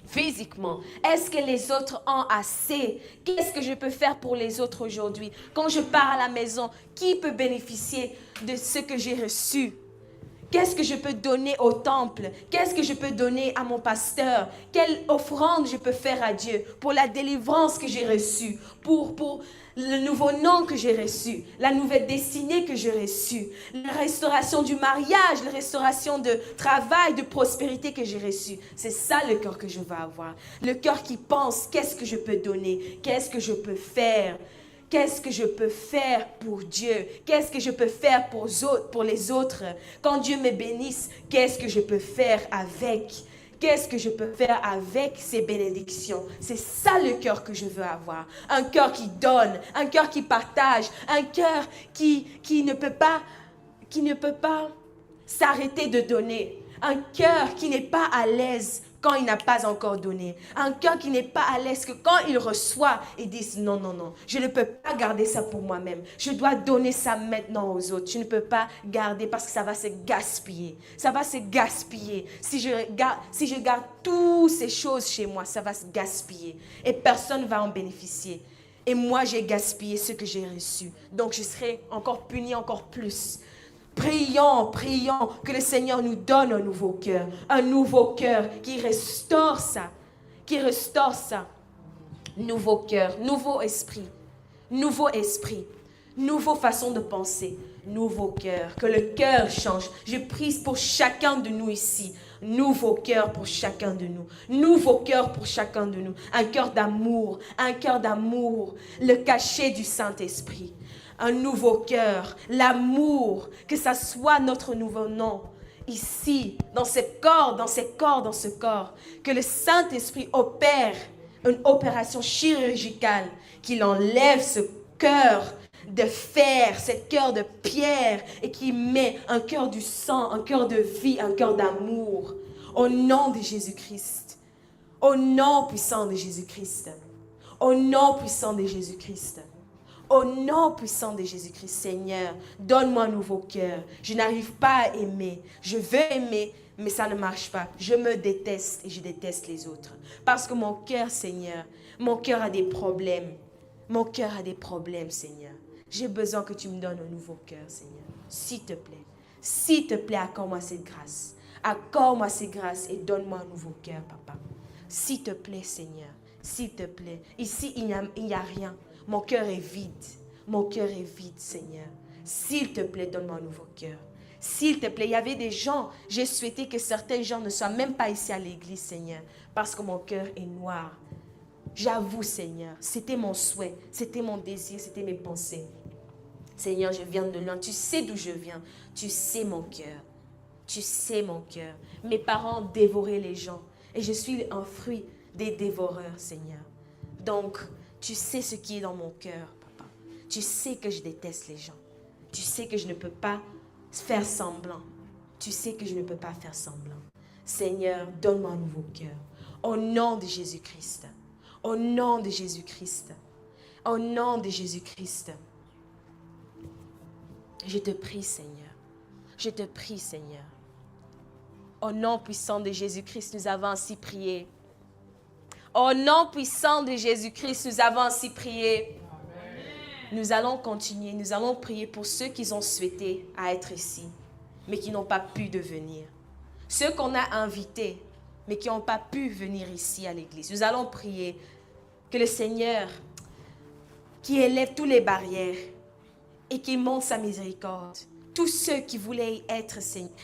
Physiquement, est-ce que les autres ont assez? Qu'est-ce que je peux faire pour les autres aujourd'hui? Quand je pars à la maison, qui peut bénéficier de ce que j'ai reçu? Qu'est-ce que je peux donner au temple? Qu'est-ce que je peux donner à mon pasteur? Quelle offrande je peux faire à Dieu pour la délivrance que j'ai reçue, pour le nouveau nom que j'ai reçu, la nouvelle destinée que j'ai reçue, la restauration du mariage, la restauration de travail, de prospérité que j'ai reçue. C'est ça le cœur que je veux avoir. Le cœur qui pense, qu'est-ce que je peux donner? Qu'est-ce que je peux faire? Qu'est-ce que je peux faire pour Dieu? Qu'est-ce que je peux faire pour les autres? Quand Dieu me bénisse, qu'est-ce que je peux faire avec? Qu'est-ce que je peux faire avec ces bénédictions? C'est ça le cœur que je veux avoir. Un cœur qui donne, un cœur qui partage, un cœur qui ne peut pas s'arrêter de donner. Un cœur qui n'est pas à l'aise quand il n'a pas encore donné. Un cœur qui n'est pas à l'aise que quand il reçoit, il dit non, non, non, je ne peux pas garder ça pour moi-même. Je dois donner ça maintenant aux autres. Je ne peux pas garder parce que ça va se gaspiller. Ça va se gaspiller. Si je garde toutes ces choses chez moi, ça va se gaspiller. Et personne ne va en bénéficier. Et moi, j'ai gaspillé ce que j'ai reçu. Donc, je serai encore puni encore plus. Prions que le Seigneur nous donne un nouveau cœur qui restaure ça, nouveau cœur, nouveau esprit, nouvelle façon de penser, nouveau cœur, que le cœur change. Je prie pour chacun de nous ici, nouveau cœur pour chacun de nous, nouveau cœur pour chacun de nous, un cœur d'amour, le cachet du Saint-Esprit. Un nouveau cœur, l'amour, que ça soit notre nouveau nom. Ici, dans ce corps, que le Saint-Esprit opère une opération chirurgicale, qu'il enlève ce cœur de fer, ce cœur de pierre, et qu'il met un cœur du sang, un cœur de vie, un cœur d'amour. Au nom de Jésus-Christ, au nom puissant de Jésus-Christ, au nom puissant de Jésus-Christ. Au nom puissant de Jésus-Christ, Seigneur, donne-moi un nouveau cœur. Je n'arrive pas à aimer. Je veux aimer, mais ça ne marche pas. Je me déteste et je déteste les autres. Parce que mon cœur, Seigneur, mon cœur a des problèmes. Mon cœur a des problèmes, Seigneur. J'ai besoin que tu me donnes un nouveau cœur, Seigneur. S'il te plaît. S'il te plaît, accorde-moi cette grâce. Accorde-moi cette grâce et donne-moi un nouveau cœur, papa. S'il te plaît, Seigneur, s'il te plaît. Ici, il n'y a rien. Mon cœur est vide. Mon cœur est vide, Seigneur. S'il te plaît, donne-moi un nouveau cœur. S'il te plaît, il y avait des gens, j'ai souhaité que certains gens ne soient même pas ici à l'église, Seigneur, parce que mon cœur est noir. J'avoue, Seigneur, c'était mon souhait, c'était mon désir, c'était mes pensées. Seigneur, je viens de loin, tu sais d'où je viens, tu sais mon cœur, tu sais mon cœur. Mes parents dévoraient les gens et je suis un fruit des dévoreurs, Seigneur. Donc, tu sais ce qui est dans mon cœur, papa. Tu sais que je déteste les gens. Tu sais que je ne peux pas faire semblant. Tu sais que je ne peux pas faire semblant. Seigneur, donne-moi un nouveau cœur. Au nom de Jésus-Christ. Au nom de Jésus-Christ. Au nom de Jésus-Christ. Je te prie, Seigneur. Je te prie, Seigneur. Au nom puissant de Jésus-Christ, nous avons ainsi prié. Au nom puissant de Jésus-Christ, nous avons ainsi prié. Nous allons continuer, nous allons prier pour ceux qui ont souhaité être ici, mais qui n'ont pas pu devenir. Ceux qu'on a invités, mais qui n'ont pas pu venir ici à l'église. Nous allons prier que le Seigneur, qui élève toutes les barrières et qui montre sa miséricorde, tous ceux qui voulaient être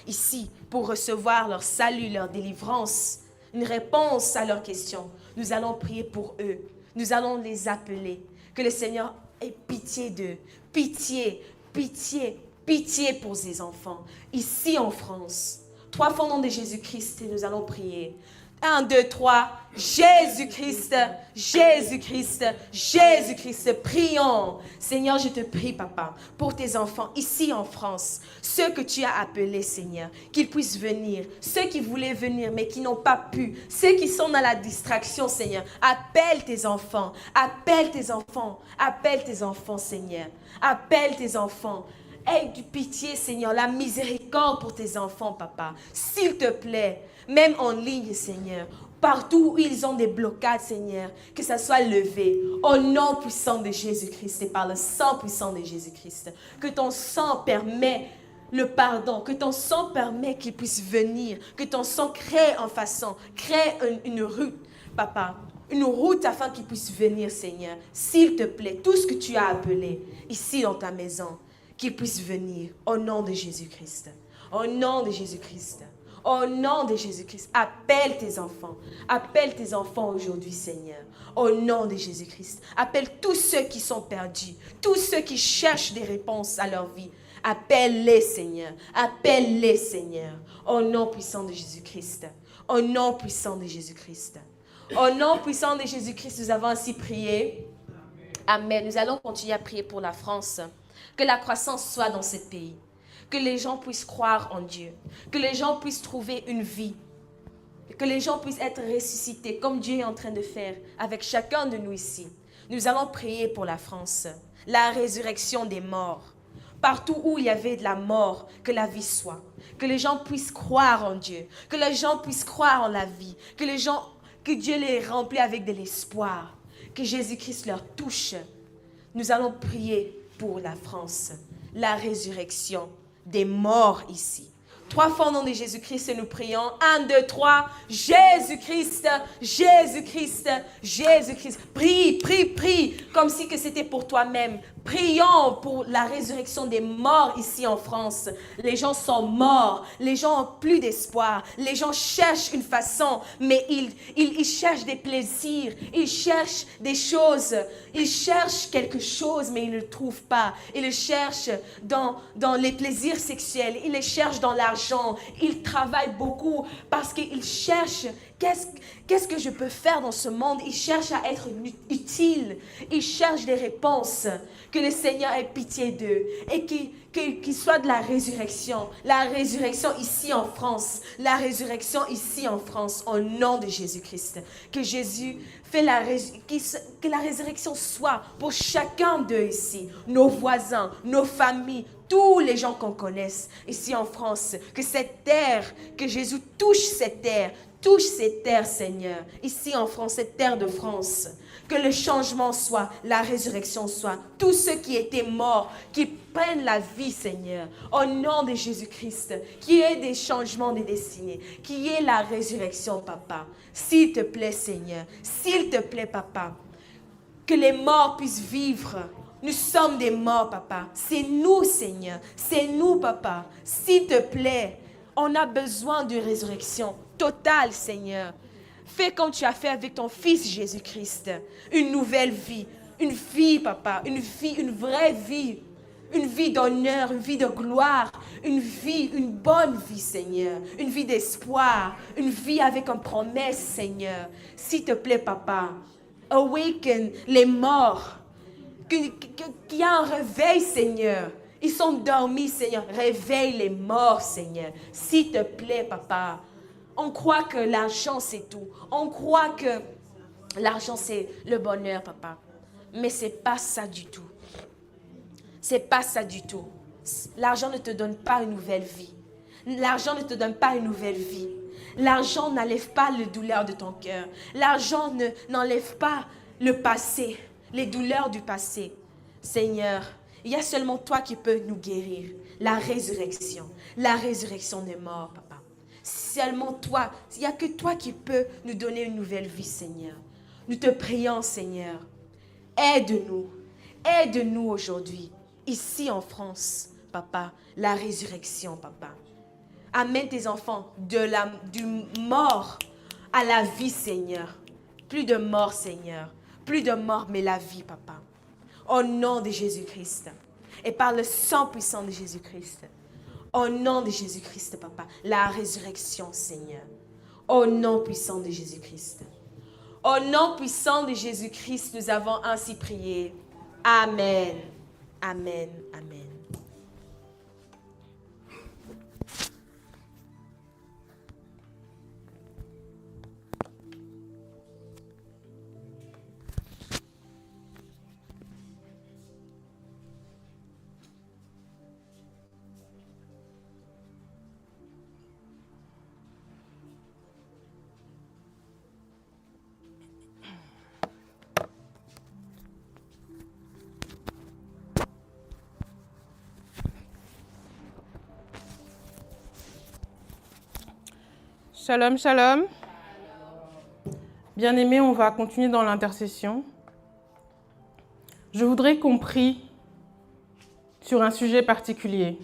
ici pour recevoir leur salut, leur délivrance, une réponse à leurs questions, nous allons prier pour eux. Nous allons les appeler. Que le Seigneur ait pitié d'eux. Pitié, pitié, pitié pour ces enfants. Ici en France. 3 fois au nom de Jésus-Christ et nous allons prier. 1, 2, 3. Jésus-Christ, Jésus-Christ, Jésus-Christ. Prions. Seigneur, je te prie, papa, pour tes enfants ici en France. Ceux que tu as appelés, Seigneur, qu'ils puissent venir. Ceux qui voulaient venir mais qui n'ont pas pu. Ceux qui sont dans la distraction, Seigneur. Appelle tes enfants. Appelle tes enfants. Appelle tes enfants, Seigneur. Appelle tes enfants. Aie du pitié, Seigneur, la miséricorde pour tes enfants, papa. S'il te plaît, même en ligne, Seigneur, partout où ils ont des blocades, Seigneur, que ça soit levé au nom puissant de Jésus-Christ et par le sang puissant de Jésus-Christ. Que ton sang permet le pardon, que ton sang permet qu'ils puissent venir, que ton sang crée un façon, crée une route, papa. Une route afin qu'ils puissent venir, Seigneur. S'il te plaît, tout ce que tu as appelé ici dans ta maison, qu'ils puissent venir au nom de Jésus-Christ. Au nom de Jésus-Christ. Au nom de Jésus-Christ. Appelle tes enfants. Appelle tes enfants aujourd'hui, Seigneur. Au nom de Jésus-Christ. Appelle tous ceux qui sont perdus. Tous ceux qui cherchent des réponses à leur vie. Appelle-les, Seigneur. Appelle-les, Seigneur. Au nom puissant de Jésus-Christ. Au nom puissant de Jésus-Christ. Au nom puissant de Jésus-Christ, nous avons ainsi prié. Amen. Nous allons continuer à prier pour la France. Que la croissance soit dans ce pays. Que les gens puissent croire en Dieu. Que les gens puissent trouver une vie. Que les gens puissent être ressuscités comme Dieu est en train de faire avec chacun de nous ici. Nous allons prier pour la France. La résurrection des morts. Partout où il y avait de la mort, que la vie soit. Que les gens puissent croire en Dieu. Que les gens puissent croire en la vie. Que Dieu les remplit avec de l'espoir. Que Jésus-Christ leur touche. Nous allons prier pour la France, la résurrection des morts ici. 3 fois au nom de Jésus-Christ, nous prions. 1, 2, 3. Jésus-Christ, Jésus-Christ, Jésus-Christ. Prie, prie, prie, comme si que c'était pour toi-même. Prions pour la résurrection des morts ici en France. Les gens sont morts, les gens n'ont plus d'espoir. Les gens cherchent une façon, mais ils cherchent des plaisirs, ils cherchent des choses. Ils cherchent quelque chose, mais ils ne le trouvent pas. Ils le cherchent dans les plaisirs sexuels, ils les cherchent dans l'argent. Ils travaillent beaucoup parce qu'ils cherchent qu'est-ce que je peux faire dans ce monde. Ils cherchent à être utiles. Ils cherchent des réponses. Que le Seigneur ait pitié d'eux et qu'il soit de la résurrection. La résurrection ici en France. La résurrection ici en France au nom de Jésus-Christ. Que Jésus fait que la résurrection soit pour chacun d'eux ici. Nos voisins, nos familles, tous les gens qu'on connaisse ici en France. Que cette terre, que Jésus touche cette terre, Touche ces terres, Seigneur, ici en France, cette terre de France. Que le changement soit, la résurrection soit. Tous ceux qui étaient morts, qui prennent la vie, Seigneur, au nom de Jésus-Christ, qu'il y ait des changements de destinée, qu'il y ait la résurrection, Papa. S'il te plaît, Seigneur, s'il te plaît, Papa, que les morts puissent vivre. Nous sommes des morts, Papa. C'est nous, Seigneur. C'est nous, Papa. S'il te plaît, on a besoin d'une résurrection totale, Seigneur. Fais comme tu as fait avec ton Fils Jésus-Christ. Une nouvelle vie. Une vie, Papa. Une vie, une vraie vie. Une vie d'honneur, une vie de gloire. Une vie, une bonne vie, Seigneur. Une vie d'espoir. Une vie avec une promesse, Seigneur. S'il te plaît, Papa. Awaken les morts. Qu'il y a un réveil, Seigneur. Ils sont dormis, Seigneur. Réveille les morts, Seigneur. S'il te plaît, Papa. On croit que l'argent, c'est tout. On croit que l'argent, c'est le bonheur, Papa. Mais ce n'est pas ça du tout. C'est pas ça du tout. L'argent ne te donne pas une nouvelle vie. L'argent ne te donne pas une nouvelle vie. L'argent n'enlève pas les douleurs de ton cœur. L'argent n'enlève pas le passé, les douleurs du passé. Seigneur, il y a seulement toi qui peux nous guérir. La résurrection des morts, Papa. Seulement toi, il n'y a que toi qui peux nous donner une nouvelle vie, Seigneur. Nous te prions, Seigneur. Aide-nous. Aide-nous aujourd'hui, ici en France, Papa, la résurrection, Papa. Amène tes enfants du mort à la vie, Seigneur. Plus de mort, Seigneur. Plus de mort, mais la vie, Papa. Au nom de Jésus-Christ. Et par le sang puissant de Jésus-Christ. Au nom de Jésus-Christ, Papa. La résurrection, Seigneur. Au nom puissant de Jésus-Christ. Au nom puissant de Jésus-Christ, nous avons ainsi prié. Amen. Amen. Amen. Shalom, shalom. Bien-aimés, on va continuer dans l'intercession. Je voudrais qu'on prie sur un sujet particulier.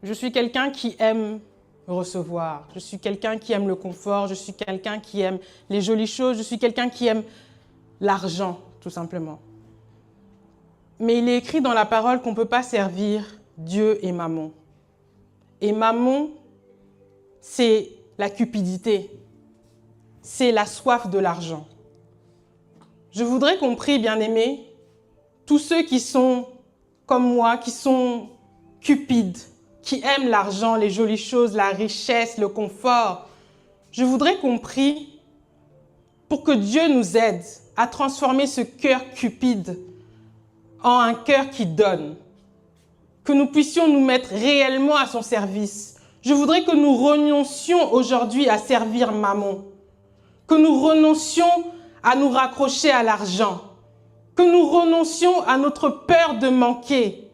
Je suis quelqu'un qui aime recevoir. Je suis quelqu'un qui aime le confort. Je suis quelqu'un qui aime les jolies choses. Je suis quelqu'un qui aime l'argent, tout simplement. Mais il est écrit dans la parole qu'on ne peut pas servir Dieu et Mammon. Et Mammon, c'est la cupidité, c'est la soif de l'argent. Je voudrais qu'on prie, bien-aimés, tous ceux qui sont comme moi, qui sont cupides, qui aiment l'argent, les jolies choses, la richesse, le confort. Je voudrais qu'on prie pour que Dieu nous aide à transformer ce cœur cupide en un cœur qui donne, que nous puissions nous mettre réellement à son service. Je voudrais que nous renoncions aujourd'hui à servir Mammon, que nous renoncions à nous raccrocher à l'argent, que nous renoncions à notre peur de manquer.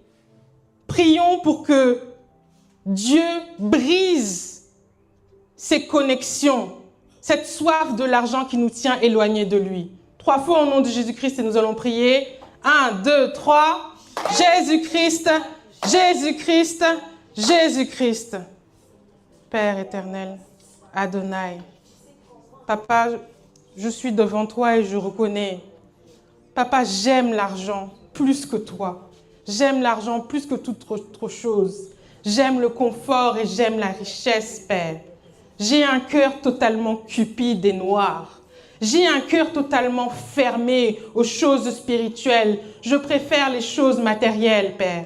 Prions pour que Dieu brise ces connexions, cette soif de l'argent qui nous tient éloignés de lui. 3 fois au nom de Jésus-Christ et nous allons prier. 1, 2, 3. Jésus-Christ, Jésus-Christ, Jésus-Christ. Père éternel, Adonai, Papa, je suis devant toi et je reconnais, Papa, j'aime l'argent plus que toi. J'aime l'argent plus que toute autre chose. J'aime le confort et j'aime la richesse, Père. J'ai un cœur totalement cupide et noir. J'ai un cœur totalement fermé aux choses spirituelles. Je préfère les choses matérielles, Père.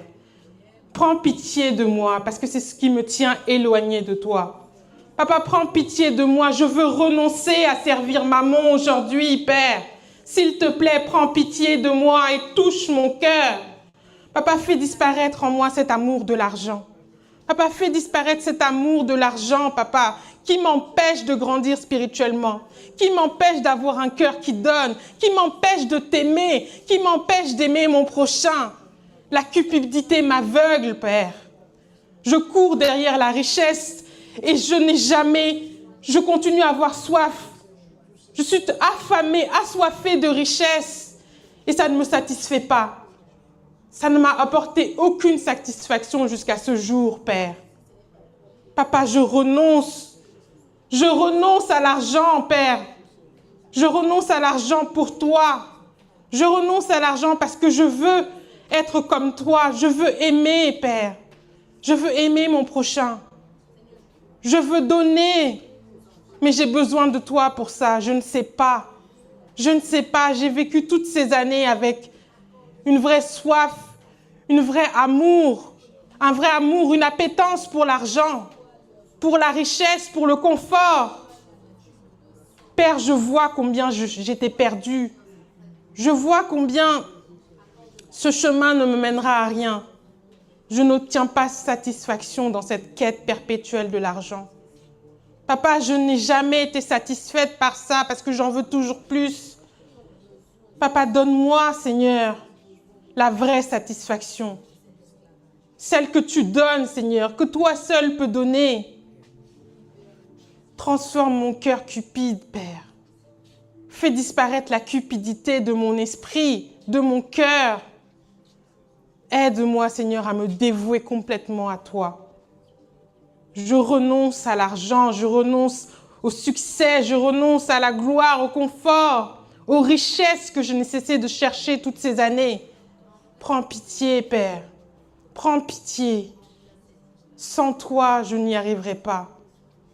Prends pitié de moi, parce que c'est ce qui me tient éloigné de toi. Papa, prends pitié de moi. Je veux renoncer à servir Mammon aujourd'hui, Père. S'il te plaît, prends pitié de moi et touche mon cœur. Papa, fais disparaître en moi cet amour de l'argent. Papa, fais disparaître cet amour de l'argent, papa, qui m'empêche de grandir spirituellement, qui m'empêche d'avoir un cœur qui donne, qui m'empêche de t'aimer, qui m'empêche d'aimer mon prochain. La cupidité m'aveugle, Père. Je cours derrière la richesse et je continue à avoir soif. Je suis affamée, assoiffée de richesse et ça ne me satisfait pas. Ça ne m'a apporté aucune satisfaction jusqu'à ce jour, Père. Papa, je renonce. Je renonce à l'argent, Père. Je renonce à l'argent pour toi. Je renonce à l'argent parce que je veux être comme toi. Je veux aimer, Père. Je veux aimer mon prochain. Je veux donner. Mais j'ai besoin de toi pour ça. Je ne sais pas. Je ne sais pas. J'ai vécu toutes ces années avec une vraie soif, un vrai amour, une appétence pour l'argent, pour la richesse, pour le confort. Père, je vois combien j'étais perdue. Je vois combien ce chemin ne me mènera à rien. Je n'obtiens pas satisfaction dans cette quête perpétuelle de l'argent. Papa, je n'ai jamais été satisfaite par ça parce que j'en veux toujours plus. Papa, donne-moi, Seigneur, la vraie satisfaction. Celle que tu donnes, Seigneur, que toi seul peux donner. Transforme mon cœur cupide, Père. Fais disparaître la cupidité de mon esprit, de mon cœur. Aide-moi, Seigneur, à me dévouer complètement à toi. Je renonce à l'argent, je renonce au succès, je renonce à la gloire, au confort, aux richesses que je n'ai cessé de chercher toutes ces années. Prends pitié, Père. Prends pitié. Sans toi, je n'y arriverai pas.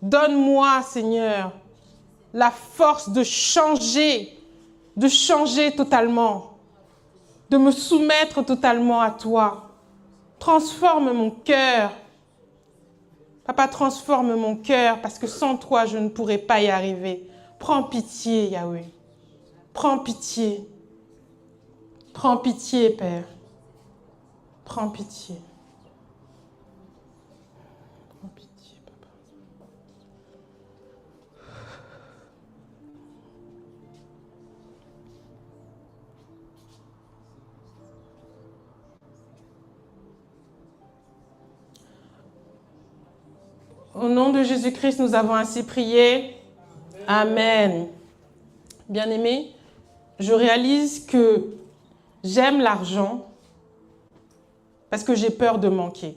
Donne-moi, Seigneur, la force de changer totalement, de me soumettre totalement à toi. Transforme mon cœur. Papa, transforme mon cœur parce que sans toi, je ne pourrais pas y arriver. Prends pitié, Yahweh. Prends pitié. Prends pitié, Père. Prends pitié. Prends pitié, Papa. Au nom de Jésus-Christ, nous avons ainsi prié. Amen. Bien-aimés, je réalise que j'aime l'argent parce que j'ai peur de manquer.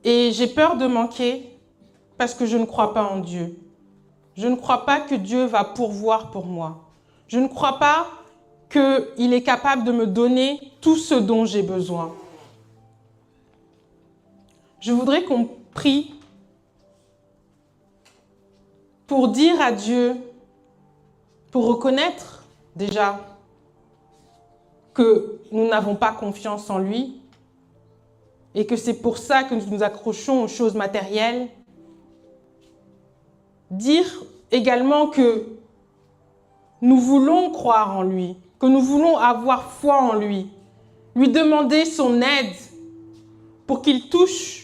Et j'ai peur de manquer parce que je ne crois pas en Dieu. Je ne crois pas que Dieu va pourvoir pour moi. Je ne crois pas qu'il est capable de me donner tout ce dont j'ai besoin. Je voudrais qu'on prie pour dire à Dieu, pour reconnaître déjà que nous n'avons pas confiance en lui et que c'est pour ça que nous nous accrochons aux choses matérielles. Dire également que nous voulons croire en lui, que nous voulons avoir foi en lui, lui demander son aide pour qu'il touche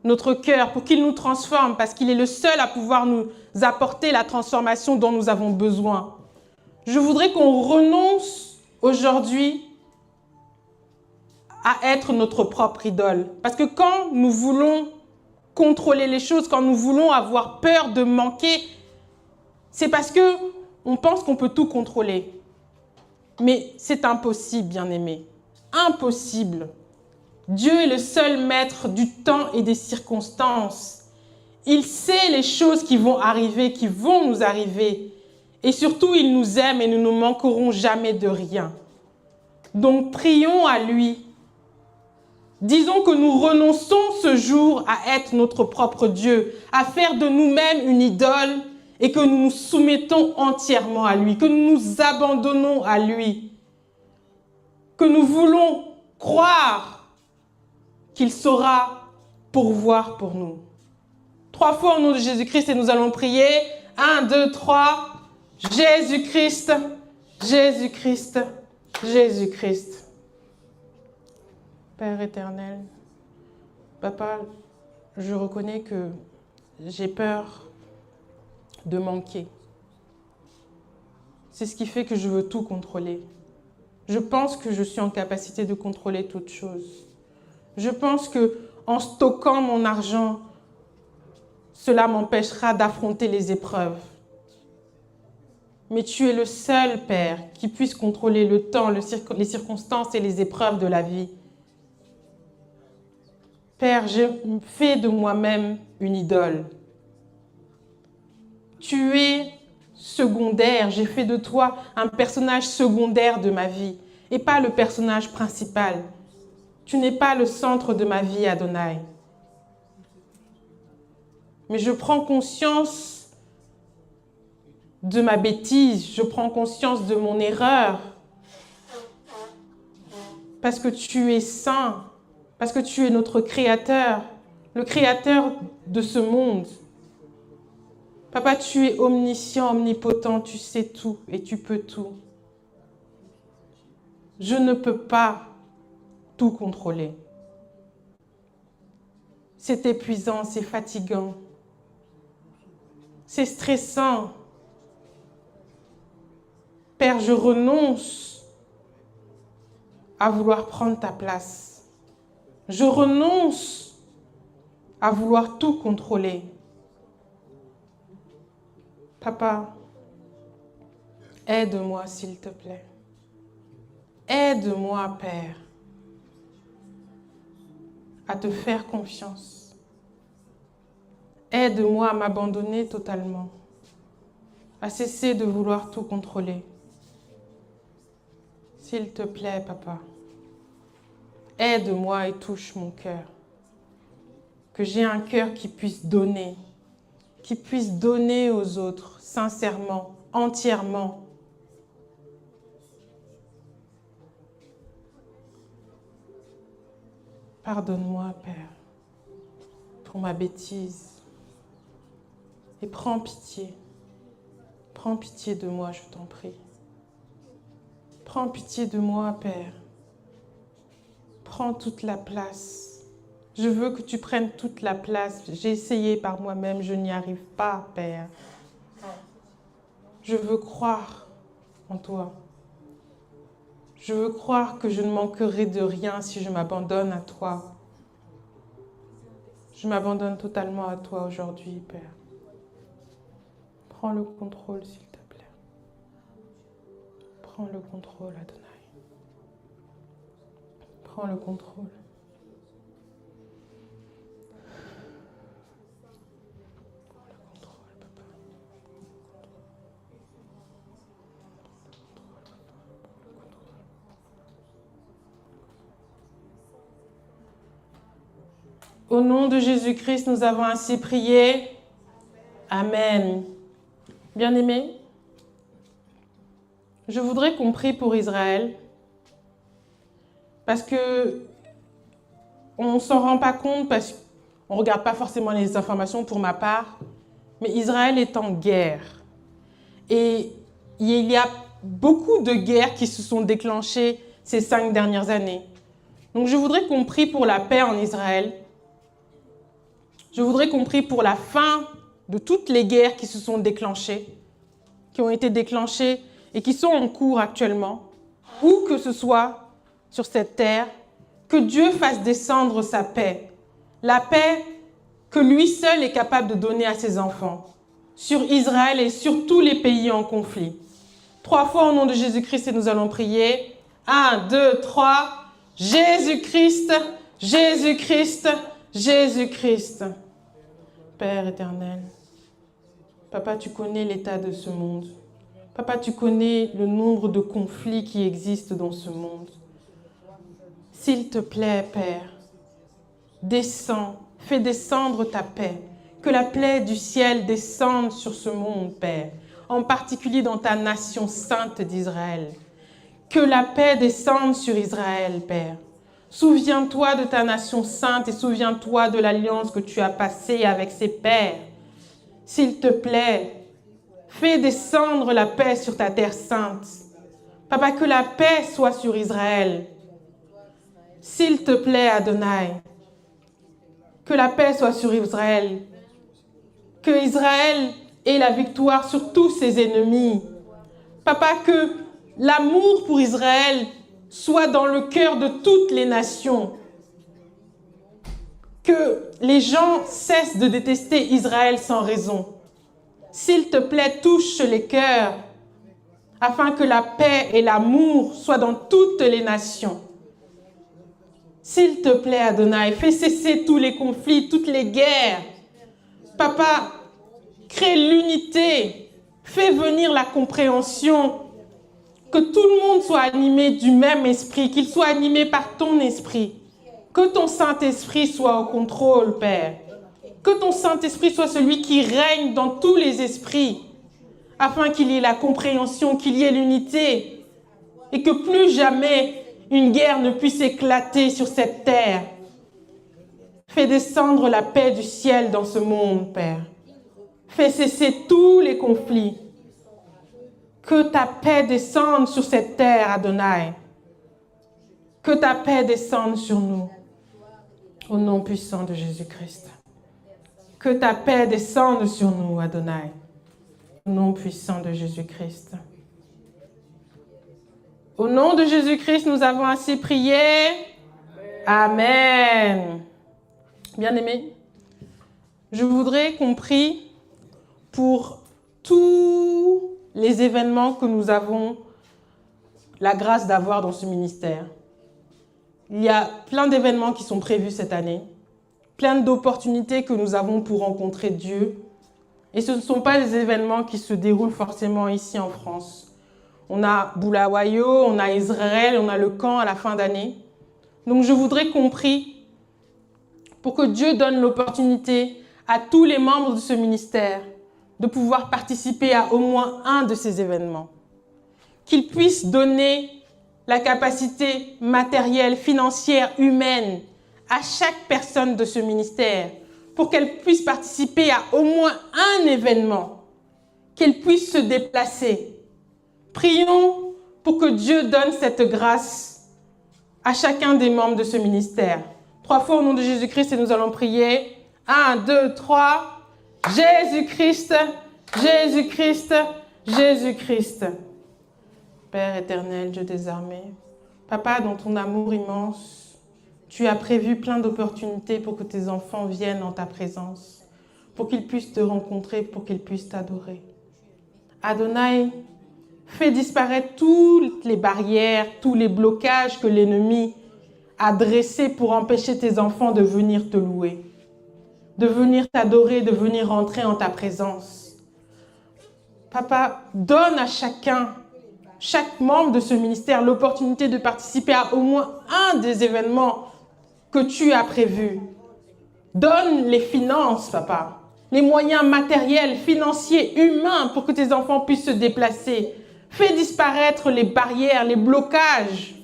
notre cœur, pour qu'il nous transforme, parce qu'il est le seul à pouvoir nous apporter la transformation dont nous avons besoin. Je voudrais qu'on renonce aujourd'hui à être notre propre idole. Parce que quand nous voulons contrôler les choses, quand nous voulons avoir peur de manquer, c'est parce qu'on pense qu'on peut tout contrôler. Mais c'est impossible, bien-aimés. Impossible. Dieu est le seul maître du temps et des circonstances. Il sait les choses qui vont arriver, qui vont nous arriver. Et surtout, il nous aime et nous ne manquerons jamais de rien. Donc, prions à lui. Disons que nous renonçons ce jour à être notre propre Dieu, à faire de nous-mêmes une idole et que nous nous soumettons entièrement à lui, que nous nous abandonnons à lui, que nous voulons croire qu'il saura pourvoir pour nous. 3 fois au nom de Jésus-Christ et nous allons prier. 1, 2, 3. Jésus-Christ, Jésus-Christ, Jésus-Christ. Père éternel, Papa, je reconnais que j'ai peur de manquer. C'est ce qui fait que je veux tout contrôler. Je pense que je suis en capacité de contrôler toute chose. Je pense que en stockant mon argent, cela m'empêchera d'affronter les épreuves. Mais tu es le seul, Père, qui puisse contrôler le temps, les circonstances et les épreuves de la vie. Père, je fais de moi-même une idole. Tu es secondaire, j'ai fait de toi un personnage secondaire de ma vie et pas le personnage principal. Tu n'es pas le centre de ma vie, Adonai. Mais je prends conscience de ma bêtise, je prends conscience de mon erreur. Parce que tu es saint, parce que tu es notre créateur, le créateur de ce monde. Papa, tu es omniscient, omnipotent, tu sais tout et tu peux tout. Je ne peux pas tout contrôler. C'est épuisant, c'est fatigant, c'est stressant. Père, je renonce à vouloir prendre ta place. Je renonce à vouloir tout contrôler. Papa, aide-moi s'il te plaît. Aide-moi, Père, à te faire confiance. Aide-moi à m'abandonner totalement, à cesser de vouloir tout contrôler. S'il te plaît, Papa, aide-moi et touche mon cœur. Que j'ai un cœur qui puisse donner aux autres, sincèrement, entièrement. Pardonne-moi, Père, pour ma bêtise. Et prends pitié. Prends pitié de moi, je t'en prie. Prends pitié de moi, Père. Prends toute la place. Je veux que tu prennes toute la place. J'ai essayé par moi-même, je n'y arrive pas, Père. Je veux croire en toi. Je veux croire que je ne manquerai de rien si je m'abandonne à toi. Je m'abandonne totalement à toi aujourd'hui, Père. Prends le contrôle, s'il te plaît. Prends le contrôle, Adonai. Prends le contrôle. Prends le contrôle, Papa. Au nom de Jésus-Christ, nous avons ainsi prié. Amen. Bien-aimés, je voudrais qu'on prie pour Israël parce que on ne s'en rend pas compte parce qu'on ne regarde pas forcément les informations pour ma part, mais Israël est en guerre. Et il y a beaucoup de guerres qui se sont déclenchées ces 5 dernières années. Donc je voudrais qu'on prie pour la paix en Israël. Je voudrais qu'on prie pour la fin de toutes les guerres qui se sont déclenchées, qui ont été déclenchées et qui sont en cours actuellement, où que ce soit sur cette terre, que Dieu fasse descendre sa paix, la paix que lui seul est capable de donner à ses enfants, sur Israël et sur tous les pays en conflit. 3 fois au nom de Jésus-Christ et nous allons prier. 1, 2, 3. Jésus-Christ, Jésus-Christ, Jésus-Christ. Père éternel, Papa, tu connais l'état de ce monde. Papa, tu connais le nombre de conflits qui existent dans ce monde. S'il te plaît, Père, descends, fais descendre ta paix. Que la paix du ciel descende sur ce monde, Père, en particulier dans ta nation sainte d'Israël. Que la paix descende sur Israël, Père. Souviens-toi de ta nation sainte et souviens-toi de l'alliance que tu as passée avec ses pères. S'il te plaît, fais descendre la paix sur ta terre sainte. Papa, que la paix soit sur Israël. S'il te plaît, Adonai, Que la paix soit sur Israël. Que Israël ait la victoire sur tous ses ennemis. Papa, que l'amour pour Israël soit dans le cœur de toutes les nations. Que les gens cessent de détester Israël sans raison. S'il te plaît, touche les cœurs afin que la paix et l'amour soient dans toutes les nations. S'il te plaît, Adonai, fais cesser tous les conflits, toutes les guerres. Papa, crée l'unité, fais venir la compréhension, que tout le monde soit animé du même esprit, qu'il soit animé par ton esprit. Que ton Saint-Esprit soit au contrôle, Père. Que ton Saint-Esprit soit celui qui règne dans tous les esprits, afin qu'il y ait la compréhension, qu'il y ait l'unité, et que plus jamais une guerre ne puisse éclater sur cette terre. Fais descendre la paix du ciel dans ce monde, Père. Fais cesser tous les conflits. Que ta paix descende sur cette terre, Adonai. Que ta paix descende sur nous. Au nom puissant de Jésus-Christ. Que ta paix descende sur nous, Adonai. Au nom puissant de Jésus-Christ. Au nom de Jésus-Christ, nous avons ainsi prié. Amen. Bien-aimés, je voudrais qu'on prie pour tous les événements que nous avons la grâce d'avoir dans ce ministère. Il y a plein d'événements qui sont prévus cette année, plein d'opportunités que nous avons pour rencontrer Dieu. Et ce ne sont pas des événements qui se déroulent forcément ici en France. On a Bulawayo, on a Israël, on a le camp à la fin d'année. Donc je voudrais qu'on prie pour que Dieu donne l'opportunité à tous les membres de ce ministère de pouvoir participer à au moins un de ces événements. Qu'ils puissent donner la capacité matérielle, financière, humaine à chaque personne de ce ministère pour qu'elle puisse participer à au moins un événement, qu'elle puisse se déplacer. Prions pour que Dieu donne cette grâce à chacun des membres de ce ministère. 3 fois au nom de Jésus-Christ et nous allons prier. 1, 2, 3. Jésus-Christ, Jésus-Christ, Jésus-Christ. Père éternel, Dieu des armées, Papa, dans ton amour immense, tu as prévu plein d'opportunités pour que tes enfants viennent en ta présence, pour qu'ils puissent te rencontrer, pour qu'ils puissent t'adorer. Adonai, fais disparaître toutes les barrières, tous les blocages que l'ennemi a dressés pour empêcher tes enfants de venir te louer, de venir t'adorer, de venir rentrer en ta présence. Papa, donne à chaque membre de ce ministère, l'opportunité de participer à au moins un des événements que tu as prévus. Donne les finances, Papa, les moyens matériels, financiers, humains pour que tes enfants puissent se déplacer. Fais disparaître les barrières, les blocages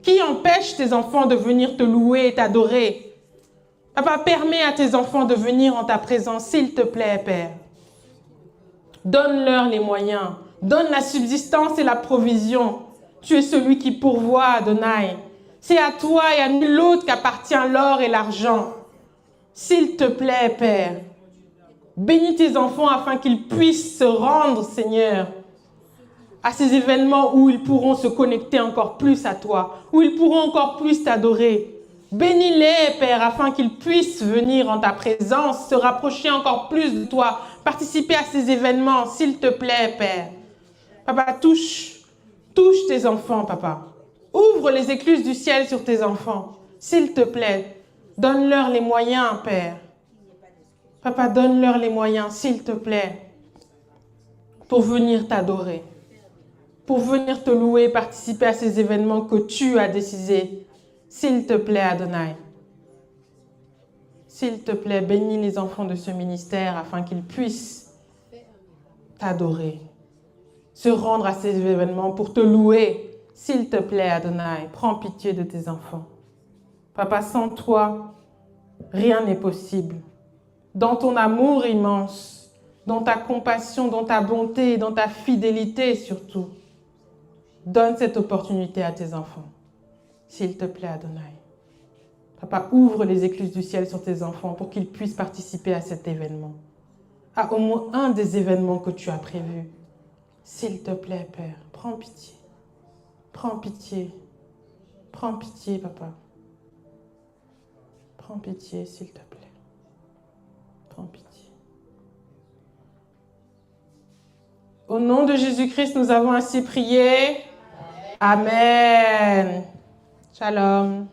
qui empêchent tes enfants de venir te louer et t'adorer. Papa, permets à tes enfants de venir en ta présence, s'il te plaît, Père. Donne-leur les moyens. Donne la subsistance et la provision. Tu es celui qui pourvoit, Adonai. C'est à toi et à nul autre qu'appartient l'or et l'argent. S'il te plaît, Père, bénis tes enfants afin qu'ils puissent se rendre, Seigneur, à ces événements où ils pourront se connecter encore plus à toi, où ils pourront encore plus t'adorer. Bénis-les, Père, afin qu'ils puissent venir en ta présence, se rapprocher encore plus de toi, participer à ces événements, s'il te plaît, Père. Papa, touche tes enfants, Papa. Ouvre les écluses du ciel sur tes enfants, s'il te plaît. Donne-leur les moyens, Père. Papa, donne-leur les moyens, s'il te plaît, pour venir t'adorer, pour venir te louer, participer à ces événements que tu as décidés. S'il te plaît, Adonai. S'il te plaît, bénis les enfants de ce ministère afin qu'ils puissent t'adorer, se rendre à ces événements pour te louer. S'il te plaît, Adonai, prends pitié de tes enfants. Papa, sans toi, rien n'est possible. Dans ton amour immense, dans ta compassion, dans ta bonté, dans ta fidélité surtout, donne cette opportunité à tes enfants. S'il te plaît, Adonai. Papa, ouvre les écluses du ciel sur tes enfants pour qu'ils puissent participer à cet événement. À au moins un des événements que tu as prévus. S'il te plaît, Père, prends pitié. Prends pitié. Prends pitié, Papa. Prends pitié, s'il te plaît. Prends pitié. Au nom de Jésus-Christ, nous avons ainsi prié. Amen. Shalom.